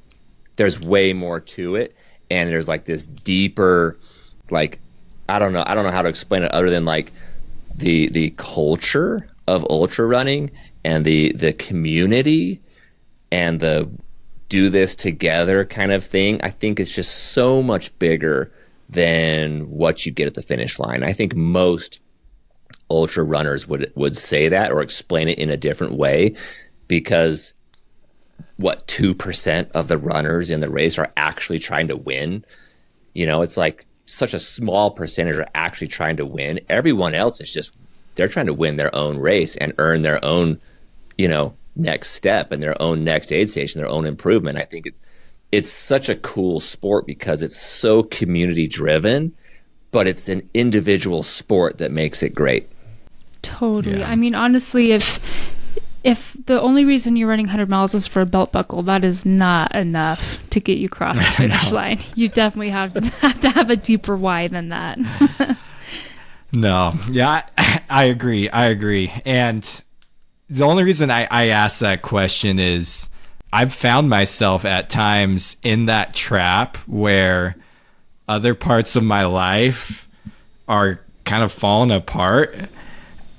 there's way more to it. And there's like this deeper, like, I don't know how to explain it other than like the culture of ultra running and the community and the do this together kind of thing. I think it's just so much bigger than what you get at the finish line. I think most ultra runners would say that or explain it in a different way, because 2% of the runners in the race are actually trying to win. It's like such a small percentage are actually trying to win. Everyone else is just, they're trying to win their own race and earn their own, next step and their own next aid station, their own improvement. I think it's such a cool sport because it's so community driven, but it's an individual sport that makes it great. Totally. Yeah. I mean, honestly, if the only reason you're running 100 miles is for a belt buckle, that is not enough to get you across the finish line. You definitely have to have a deeper why than that. No. Yeah, I agree. And the only reason I asked that question is I've found myself at times in that trap where other parts of my life are kind of falling apart,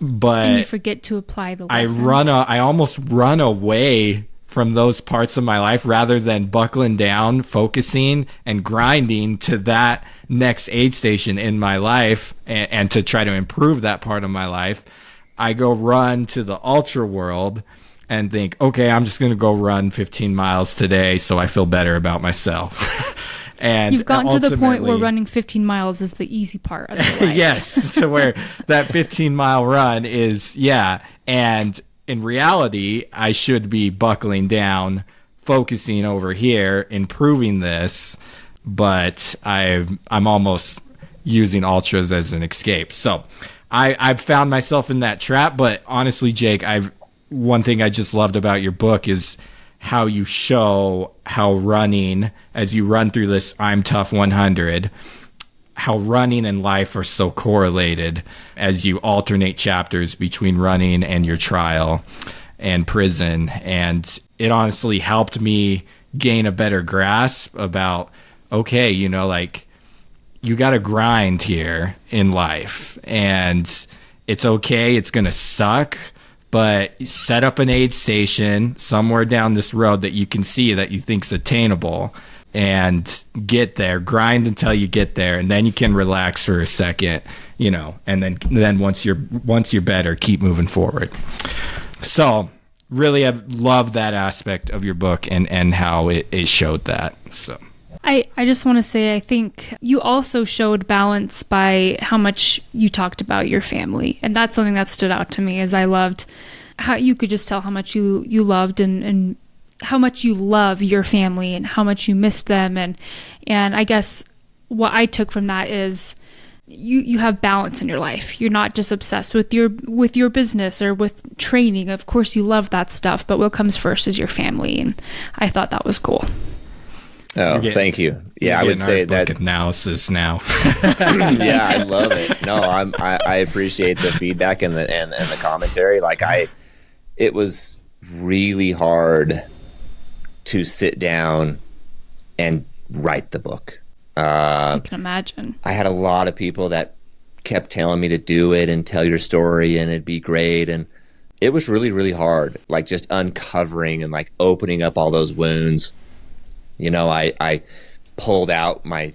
but and you forget to apply the lessons. I almost run away from those parts of my life rather than buckling down, focusing, and grinding to that next aid station in my life and to try to improve that part of my life. I go run to the ultra world and think, okay, I'm just going to go run 15 miles today so I feel better about myself. And you've gotten to the point where running 15 miles is the easy part of your life. Yes, to where that 15-mile run is, yeah. And in reality, I should be buckling down, focusing over here, improving this, but I'm almost using ultras as an escape. So I've found myself in that trap. But honestly, Jake, one thing I just loved about your book is how you show how running, as you run through this I'm Tough 100, how running and life are so correlated as you alternate chapters between running and your trial and prison. And it honestly helped me gain a better grasp about, okay, you got to grind here in life, and it's okay. It's going to suck, but set up an aid station somewhere down this road that you can see that you think's attainable, and get there, grind until you get there, and then you can relax for a second, and then once you're better, keep moving forward. So really, I've loved that aspect of your book and how it showed that. So I just want to say, I think you also showed balance by how much you talked about your family. And that's something that stood out to me, as I loved how you could just tell how much you loved and how much you love your family and how much you missed them. And I guess what I took from that is you have balance in your life. You're not just obsessed with your business or with training. Of course, you love that stuff, but what comes first is your family. And I thought that was cool. Oh, thank you. Yeah, I would say that analysis now. Yeah, I love it. No, I appreciate the feedback and the commentary. Like it was really hard to sit down and write the book. I can imagine. I had a lot of people that kept telling me to do it and tell your story and it'd be great. And it was really, really hard, like just uncovering and like opening up all those wounds. You know, I pulled out my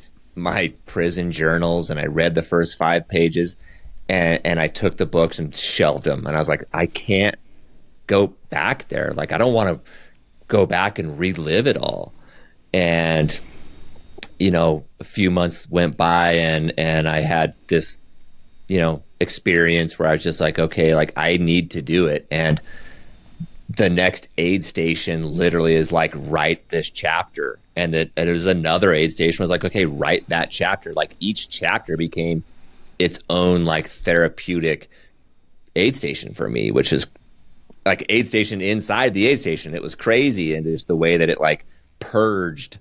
prison journals and I read the first 5 pages and I took the books and shelved them. And I was like, I can't go back there. Like, I don't want to go back and relive it all. And, you know, a few months went by and I had this, you know, experience where I was just like, okay, like I need to do it. And the next aid station literally is like, write this chapter. And there's another aid station was like, okay, write that chapter. Like each chapter became its own like therapeutic aid station for me, which is like aid station inside the aid station. It was crazy. And just the way that it like purged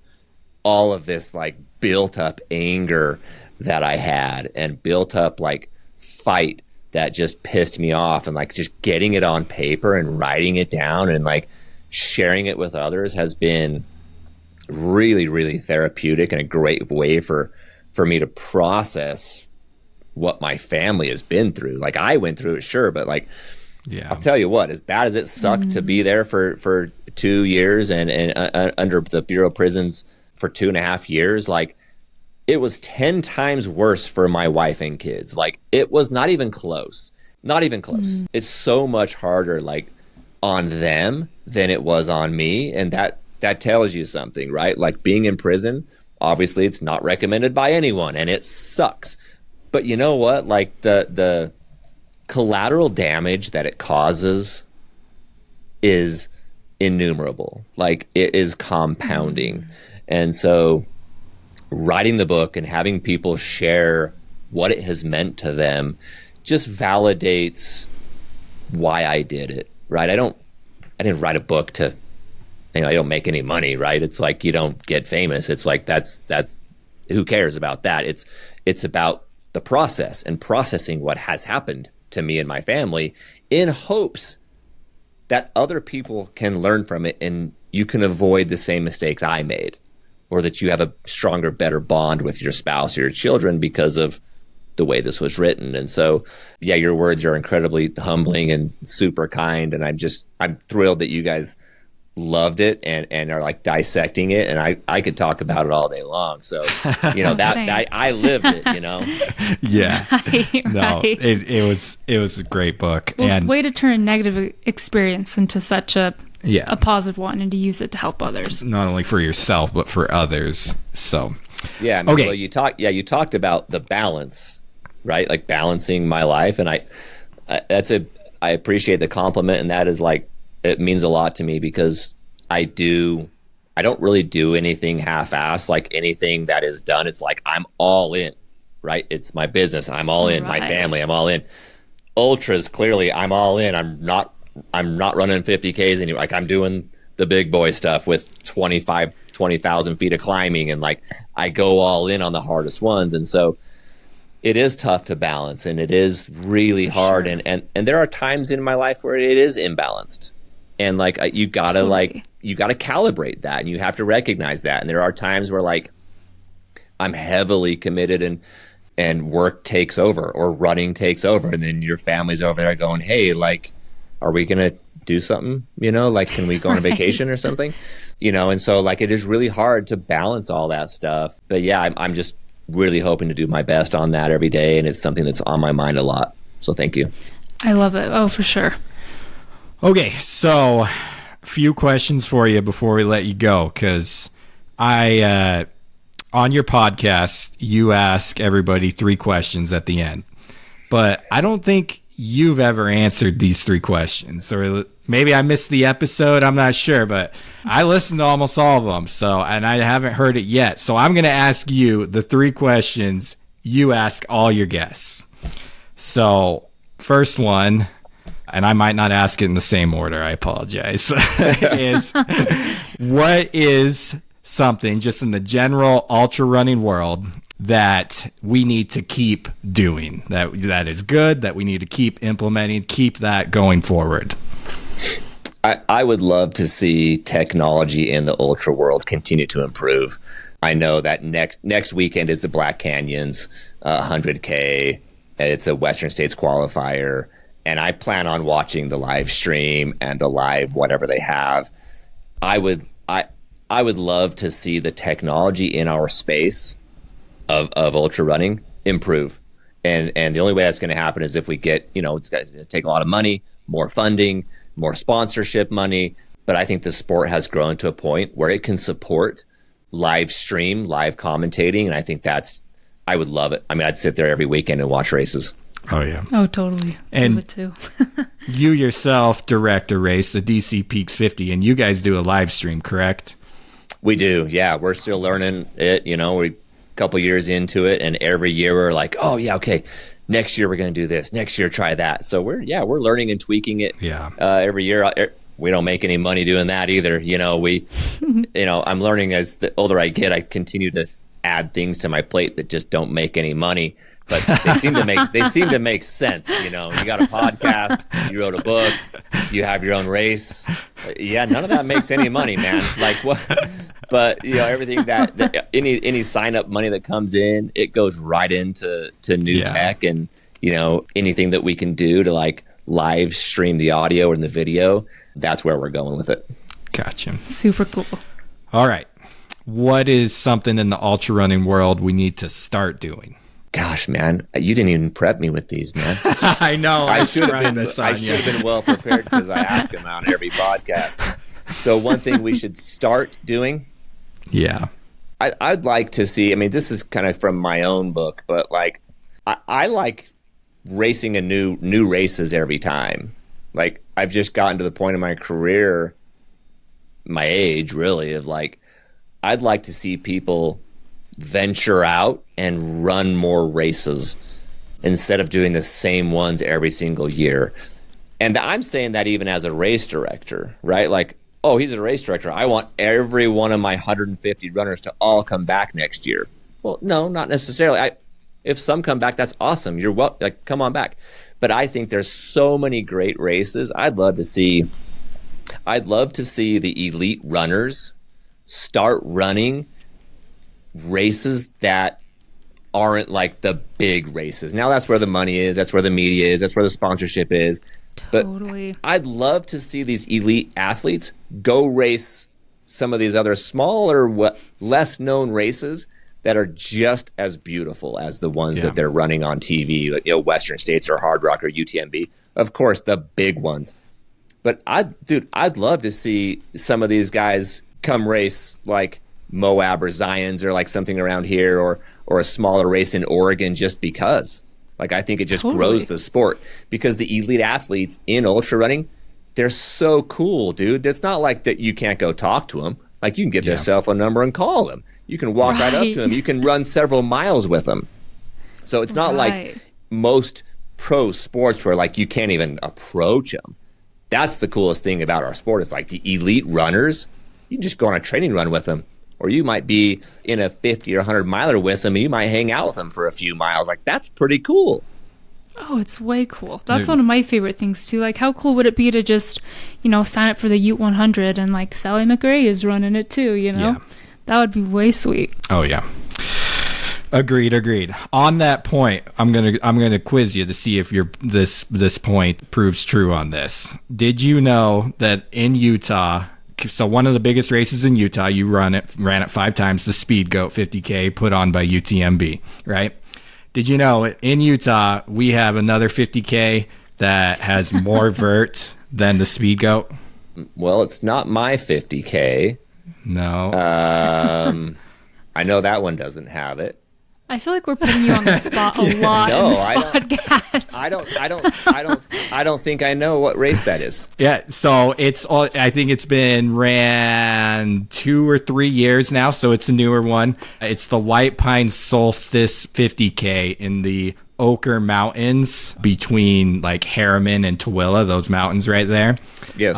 all of this like built up anger that I had and built up like fight that just pissed me off, and like just getting it on paper and writing it down and like sharing it with others has been really, really therapeutic and a great way for me to process what my family has been through. Like I went through it, sure, but like, yeah, I'll tell you what, as bad as it sucked to be there for 2 years and under the Bureau of Prisons for 2.5 years, like it was 10 times worse for my wife and kids. Like it was not even close. Not even close. It's so much harder like on them than it was on me. And that tells you something, right? Like being in prison, obviously it's not recommended by anyone and it sucks. But you know what? Like the collateral damage that it causes is innumerable. Like it is compounding. And so writing the book and having people share what it has meant to them just validates why I did it, right? I didn't write a book to, you know, I don't make any money, right? It's like you don't get famous. It's like that's who cares about that? It's about the process and processing what has happened to me and my family in hopes that other people can learn from it and you can avoid the same mistakes I made, or that you have a stronger, better bond with your spouse or your children because of the way this was written. And so, yeah, your words are incredibly humbling and super kind. And I'm thrilled that you guys loved it and are like dissecting it. And I could talk about it all day long. So, you know, that I lived it, you know? Yeah. Right, no, right. It was a great book. Well, and way to turn a negative experience into such a positive one and to use it to help others. Not only for yourself, but for others. So, yeah. I mean, okay. Well, you talked about the balance, right? Like balancing my life. And I appreciate the compliment. And that is like, it means a lot to me because I don't really do anything half-assed. Like anything that is done, it's like, I'm all in, right? It's my business. I'm all in. Right. My family, I'm all in. Ultras, clearly I'm all in. I'm not running 50Ks anymore. Like I'm doing the big boy stuff with 20,000 feet of climbing. And like, I go all in on the hardest ones. And so it is tough to balance and it is really hard. Sure. And there are times in my life where it is imbalanced and like, you gotta calibrate that and you have to recognize that. And there are times where like, I'm heavily committed and work takes over or running takes over. And then your family's over there going, hey, like, are we going to do something? You know, like, can we go on a vacation or something? You know? And so like, it is really hard to balance all that stuff, but yeah, I'm just really hoping to do my best on that every day. And it's something that's on my mind a lot. So thank you. I love it. Oh, for sure. Okay. So a few questions for you before we let you go. 'Cause I on your podcast, you ask everybody 3 questions at the end, but I don't think you've ever answered these 3 questions, or maybe I missed the episode. I'm not sure, but I listened to almost all of them. So, and I haven't heard it yet. So I'm going to ask you the 3 questions you ask all your guests. So first one, and I might not ask it in the same order, I apologize, is what is something just in the general ultra running world that we need to keep doing, that is good, that we need to keep implementing, keep that going forward? I would love to see technology in the ultra world continue to improve. I know that next weekend is the Black Canyons 100K. It's a Western States qualifier, and I plan on watching the live stream and the live whatever they have. I would love to see the technology in our space of ultra running improve. And the only way that's going to happen is if we get, it's going to take a lot of money, more funding, more sponsorship money. But I think the sport has grown to a point where it can support live stream, live commentating. And I think I would love it. I mean, I'd sit there every weekend and watch races. Oh, yeah. Oh, totally. And love it too. You yourself direct a race, the DC Peaks 50, and you guys do a live stream, correct? We do. Yeah. We're still learning it. We're a couple years into it. And every year we're like, oh, yeah, okay. Next year we're going to do this. Next year, try that. So we're learning and tweaking it. Yeah. Every year. We don't make any money doing that either. I'm learning as the older I get, I continue to add things to my plate that just don't make any money, but they seem to make sense. You got a podcast, you wrote a book, you have your own race. Yeah. None of that makes any money, man. Like what? But everything that any sign up money that comes in, it goes right into new tech, and anything that we can do to like live stream the audio and the video, that's where we're going with it. Gotcha. Super cool. All right. What is something in the ultra running world we need to start doing? Gosh, man, you didn't even prep me with these, man. I know. I should have been well prepared because I ask them on every podcast. So one thing we should start doing. Yeah. I'd like to see, this is kind of from my own book, but like, I like racing a new races every time. Like, I've just gotten to the point in my career, my age really, of like, I'd like to see people venture out and run more races instead of doing the same ones every single year. And I'm saying that even as a race director, right? Like, oh, he's a race director. I want every one of my 150 runners to all come back next year. Well, no, not necessarily. If some come back, that's awesome. Come on back. But I think there's so many great races. I'd love to see the elite runners start running races that aren't like the big races. Now that's where the money is, that's where the media is, that's where the sponsorship is. Totally. But I'd love to see these elite athletes go race some of these other smaller, less known races that are just as beautiful as the ones that they're running on TV, Western States or Hard Rock or UTMB. Of course, the big ones. But I'd love to see some of these guys come race like Moab or Zions or like something around here, or a smaller race in Oregon, just because. Like, I think it just grows the sport, because the elite athletes in ultra running, they're so cool, dude. It's not like that you can't go talk to them. Like, you can get their cell phone number and call them. You can walk right up to them. You can run several miles with them. So it's not like most pro sports where like you can't even approach them. That's the coolest thing about our sport. Is like the elite runners, you can just go on a training run with them. Or you might be in a 50 or 100 miler with them, and you might hang out with them for a few miles. Like, that's pretty cool. Oh, it's way cool. That's one of my favorite things, too. Like, how cool would it be to just, sign up for the Ute 100 and, like, Sally McRae is running it, too, Yeah. That would be way sweet. Oh, yeah. Agreed. On that point, I'm gonna quiz you to see if this point proves true on this. Did you know that in Utah... So one of the biggest races in Utah, you ran it 5 times, the Speed Goat 50K put on by UTMB, right? Did you know in Utah, we have another 50K that has more vert than the Speed Goat? Well, it's not my 50K. No. I know that one doesn't have it. I feel like we're putting you on the spot a lot in this podcast. I don't think I know what race that is. Yeah, so I think it's been ran 2 or 3 years now, so it's a newer one. It's the White Pine Solstice 50K in the Ochre Mountains between like Harriman and Tooele, those mountains right there. Yes.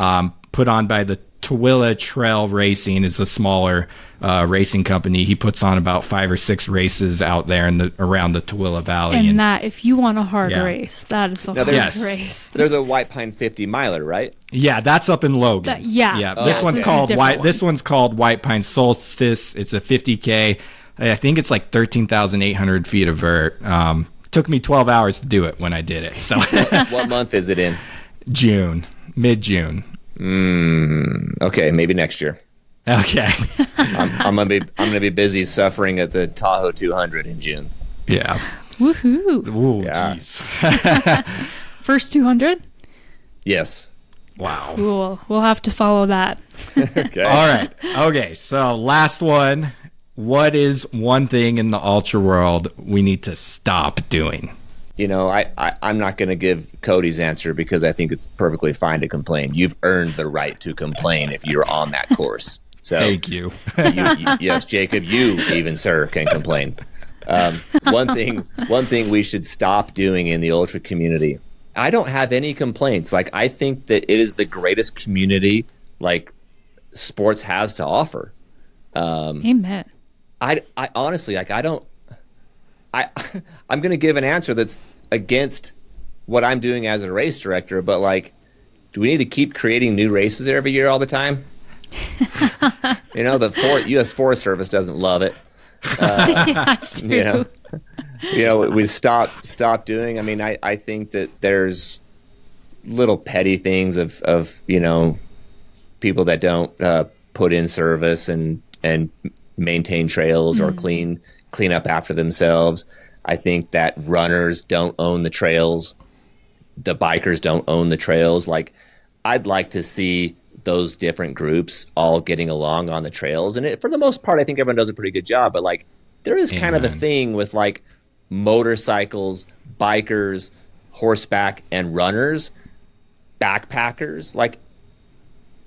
Put on by the Tooele Trail Racing, is a smaller racing company. He puts on about 5 or 6 races out there around the Tooele Valley. And that, if you want a hard race, that is a hard race. There's a White Pine 50 miler, right? Yeah, that's up in Logan. This one's called This one's called White Pine Solstice. It's a 50K. I think it's like 13,800 feet of vert. Took me 12 hours to do it when I did it. So what month is it in? June, mid-June. Okay, maybe next year. Okay. I'm gonna be busy suffering at the Tahoe 200 in June. Yeah. Woohoo! Ooh, jeez. First 200. Yes. Wow. Cool. We'll have to follow that. Okay. All right. Okay. So last one. What is one thing in the ultra world we need to stop doing? You know, I'm not going to give Cody's answer because I think it's perfectly fine to complain. You've earned the right to complain if you're on that course. So thank you. Yes, Jacob, you even, sir, can complain. One thing we should stop doing in the ultra community. I don't have any complaints. Like, I think that it is the greatest community like sports has to offer. Amen. I honestly, like, I'm going to give an answer that's against what I'm doing as a race director, but like, do we need to keep creating new races every year all the time? You know, the U.S. Forest Service doesn't love it. That's true. You know, we stop doing. I mean, I think that there's little petty things of you know, people that don't put in service and maintain trails or clean up after themselves. I think that runners don't own the trails. The bikers don't own the trails. Like, I'd like to see those different groups all getting along on the trails. And for the most part, I think everyone does a pretty good job. But like, there is kind of a thing with like motorcycles, bikers, horseback, and runners, backpackers. Like,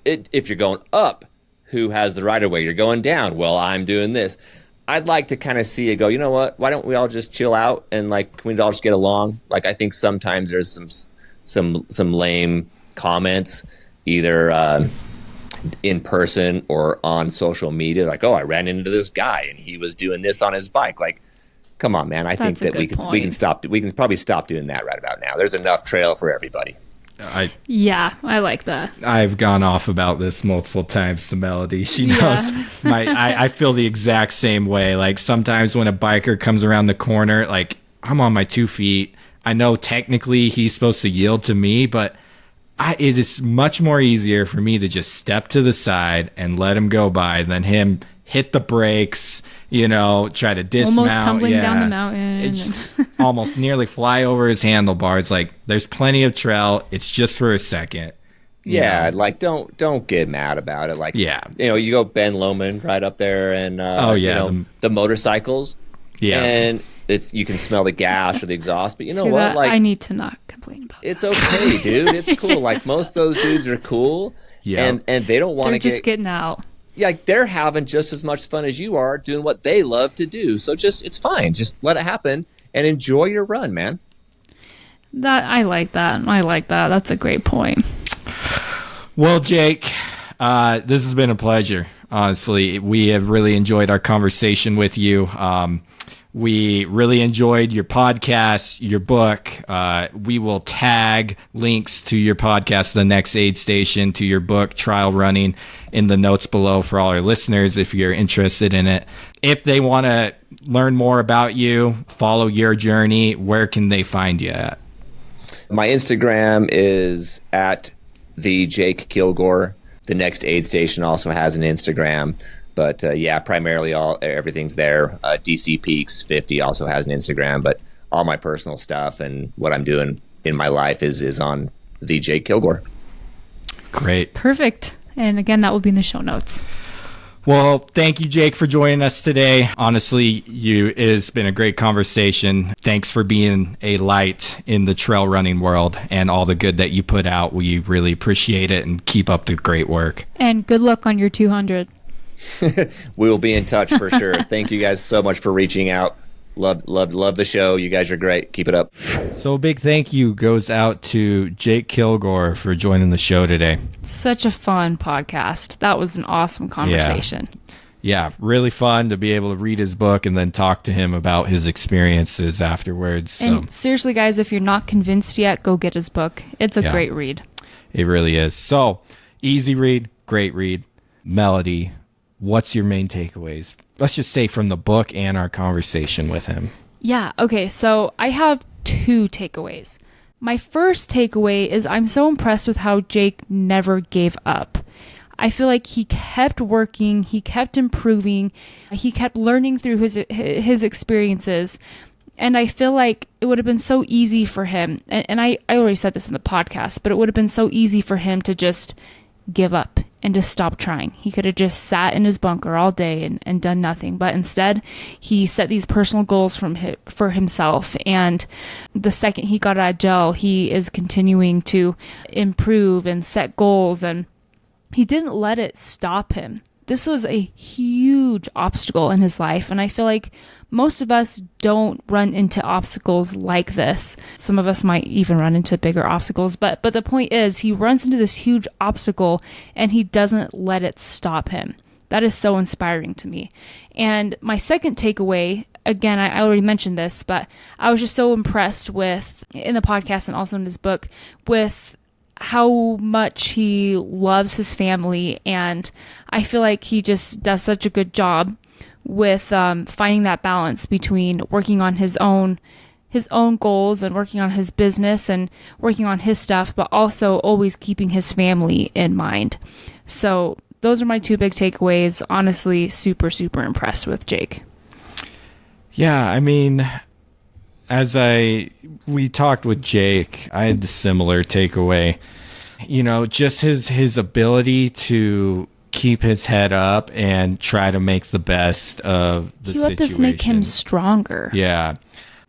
if you're going up, who has the right of way? You're going down. Well, I'm doing this. I'd like to kind of see it go, you know what? Why don't we all just chill out and like, can we all just get along? Like, I think sometimes there's some lame comments, either in person or on social media, like, oh, I ran into this guy and he was doing this on his bike. Like, come on, man. I think that we can probably stop doing that right about now. There's enough trail for everybody. I like that. I've gone off about this multiple times to Melody. She knows I feel the exact same way. Like, sometimes when a biker comes around the corner, like, I'm on my 2 feet. I know technically he's supposed to yield to me, but it is much more easier for me to just step to the side and let him go by than him hit the brakes, you know, try to dismount. Almost tumbling down the mountain. Almost nearly fly over his handlebars. Like, there's plenty of trail. It's just for a second. Yeah, like, don't get mad about it. Like, yeah, you know, you go Ben Lomond right up there and you know, the motorcycles. Yeah. And you can smell the gas or the exhaust, but you know what? Like, I need to not complain about it's okay, dude. It's cool. Like, most of those dudes are cool. Yeah. And they don't want to just getting out. Yeah, like, they're having just as much fun as you are doing what they love to do. So it's fine. Just let it happen and enjoy your run, man. I like that. That's a great point. Well, Jake, this has been a pleasure. Honestly, we have really enjoyed our conversation with you. We really enjoyed your podcast, your book. We will tag links to your podcast, The Next Aid Station, to your book, Trial Running, in the notes below for all our listeners if you're interested in it. If they want to learn more about you, follow your journey, where can they find you at? My Instagram is at the Jake Kilgore. The Next Aid Station also has an Instagram. But primarily everything's there. DC Peaks 50 also has an Instagram, but all my personal stuff and what I'm doing in my life is on the Jake Kilgore. Great. Perfect. And again, that will be in the show notes. Well, thank you, Jake, for joining us today. Honestly, it has been a great conversation. Thanks for being a light in the trail running world and all the good that you put out. We really appreciate it, and keep up the great work. And good luck on your 200. We will be in touch for sure. Thank you guys so much for reaching out. Love the show. You guys are great. Keep it up. So a big thank you goes out to Jake Kilgore for joining the show today. Such a fun podcast. That was an awesome conversation. Yeah, really fun to be able to read his book and then talk to him about his experiences afterwards. And seriously, guys, if you're not convinced yet, go get his book. It's a great read. It really is. So, easy read, great read. Melody, what's your main takeaways? Let's just say from the book and our conversation with him. Yeah, okay, so I have 2 takeaways. My first takeaway is I'm so impressed with how Jake never gave up. I feel like he kept working, he kept improving, he kept learning through his experiences. And I feel like it would have been so easy for him, and I already said this in the podcast, but it would have been so easy for him to just give up and to stop trying. He could have just sat in his bunker all day and done nothing. But instead, he set these personal goals for himself. And the second he got out of jail, he is continuing to improve and set goals. And he didn't let it stop him. This was a huge obstacle in his life. And I feel like most of us don't run into obstacles like this. Some of us might even run into bigger obstacles. But the point is, he runs into this huge obstacle and he doesn't let it stop him. That is so inspiring to me. And my second takeaway, again, I already mentioned this, but I was just so impressed with, in the podcast and also in his book, with how much he loves his family. And I feel like he just does such a good job with finding that balance between working on his own goals and working on his business and working on his stuff, but also always keeping his family in mind. So those are my 2 big takeaways. Honestly, super, super impressed with Jake. Yeah, I mean, we talked with Jake, I had the similar takeaway. You know, just his ability to keep his head up and try to make the best of the situation. Let this make him stronger. Yeah.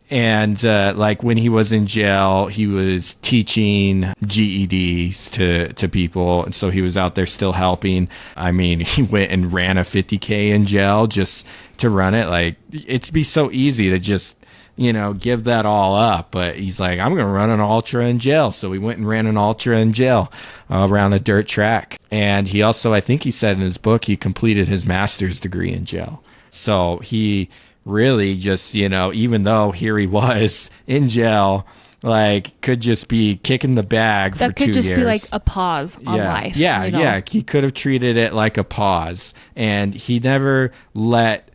And like when he was in jail, he was teaching GEDs to people. And so he was out there still helping. I mean, he went and ran a 50K in jail just to run it. Like, it'd be so easy to just, give that all up. But he's like, I'm going to run an ultra in jail. So we went and ran an ultra in jail around a dirt track. And he also, I think he said in his book, he completed his master's degree in jail. So he really just, even though here he was in jail, like, could just be kicking the bag for 2 years. That could just be like a pause on life. Yeah. He could have treated it like a pause. And he never let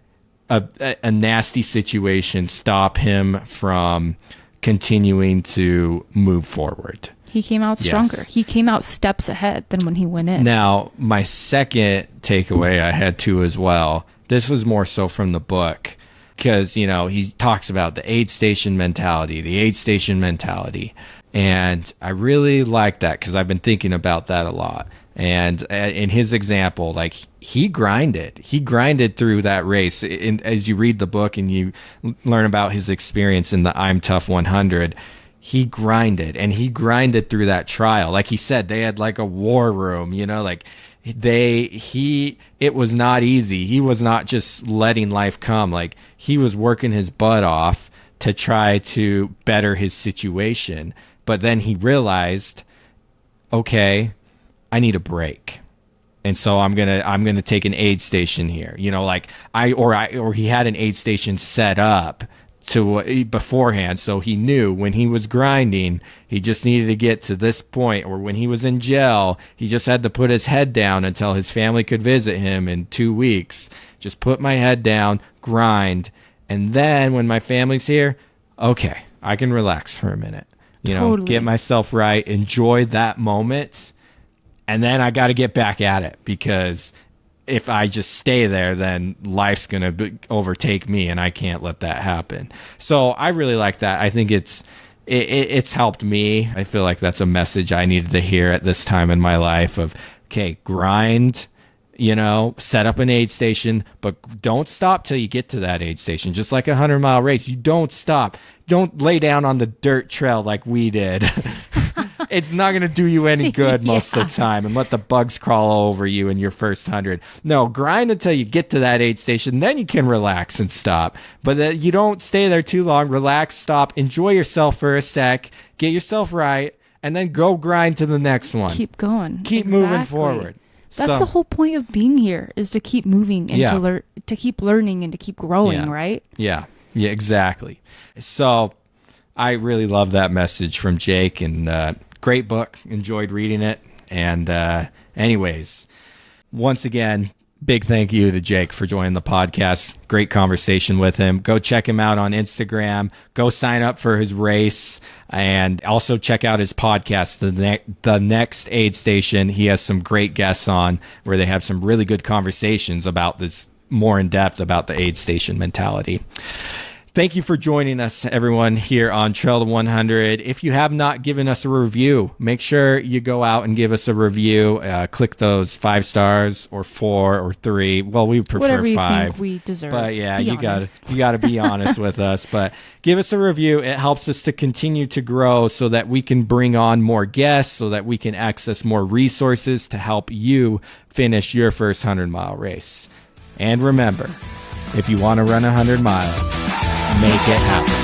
a nasty situation stop him from continuing to move forward. He came out stronger. Yes. He came out steps ahead than when he went in. Now, my second takeaway, I had 2 as well. This was more so from the book because, he talks about the aid station mentality. And I really like that because I've been thinking about that a lot. And in his example, like, he grinded through that race. As you read the book and you learn about his experience in the I'm Tough 100, he grinded through that trial. Like he said, they had like a war room, like it was not easy. He was not just letting life come. Like, he was working his butt off to try to better his situation. But then he realized, okay, I need a break. And so I'm gonna take an aid station here. Or he had an aid station set up to beforehand, so he knew when he was grinding, he just needed to get to this point. Or when he was in jail, he just had to put his head down until his family could visit him in 2 weeks. Just put my head down, grind, and then when my family's here, okay, I can relax for a minute. Totally. Get myself right, enjoy that moment. And then I got to get back at it, because if I just stay there, then life's going to overtake me, and I can't let that happen. So I really like that. I think it's helped me. I feel like that's a message I needed to hear at this time in my life of, okay, grind, set up an aid station, but don't stop till you get to that aid station. Just like a 100-mile race, you don't stop. Don't lay down on the dirt trail like we did. It's not going to do you any good most of the time, and let the bugs crawl over you in your first 100. No, grind until you get to that aid station. Then you can relax and stop. But you don't stay there too long. Relax, stop, enjoy yourself for a sec, get yourself right, and then go grind to the next one. Keep going. Keep moving forward. That's the whole point of being here, is to keep moving and to keep learning and to keep growing, right? Yeah, exactly. So I really love that message from Jake, and great book. Enjoyed reading it. And anyways, once again, big thank you to Jake for joining the podcast. Great conversation with him. Go check him out on Instagram. Go sign up for his race, and also check out his podcast, The Next Aid Station. He has some great guests on where they have some really good conversations about this, more in depth about the aid station mentality. Thank you for joining us, everyone, here on Trail to 100. If you have not given us a review, make sure you go out and give us a review. Click those 5 stars or 4 or 3. Well, we prefer whatever 5. you think we deserve. But yeah, you got to be honest with us. But give us a review. It helps us to continue to grow so that we can bring on more guests, so that we can access more resources to help you finish your first 100-mile race. And remember, if you want to run 100 miles, make it happen.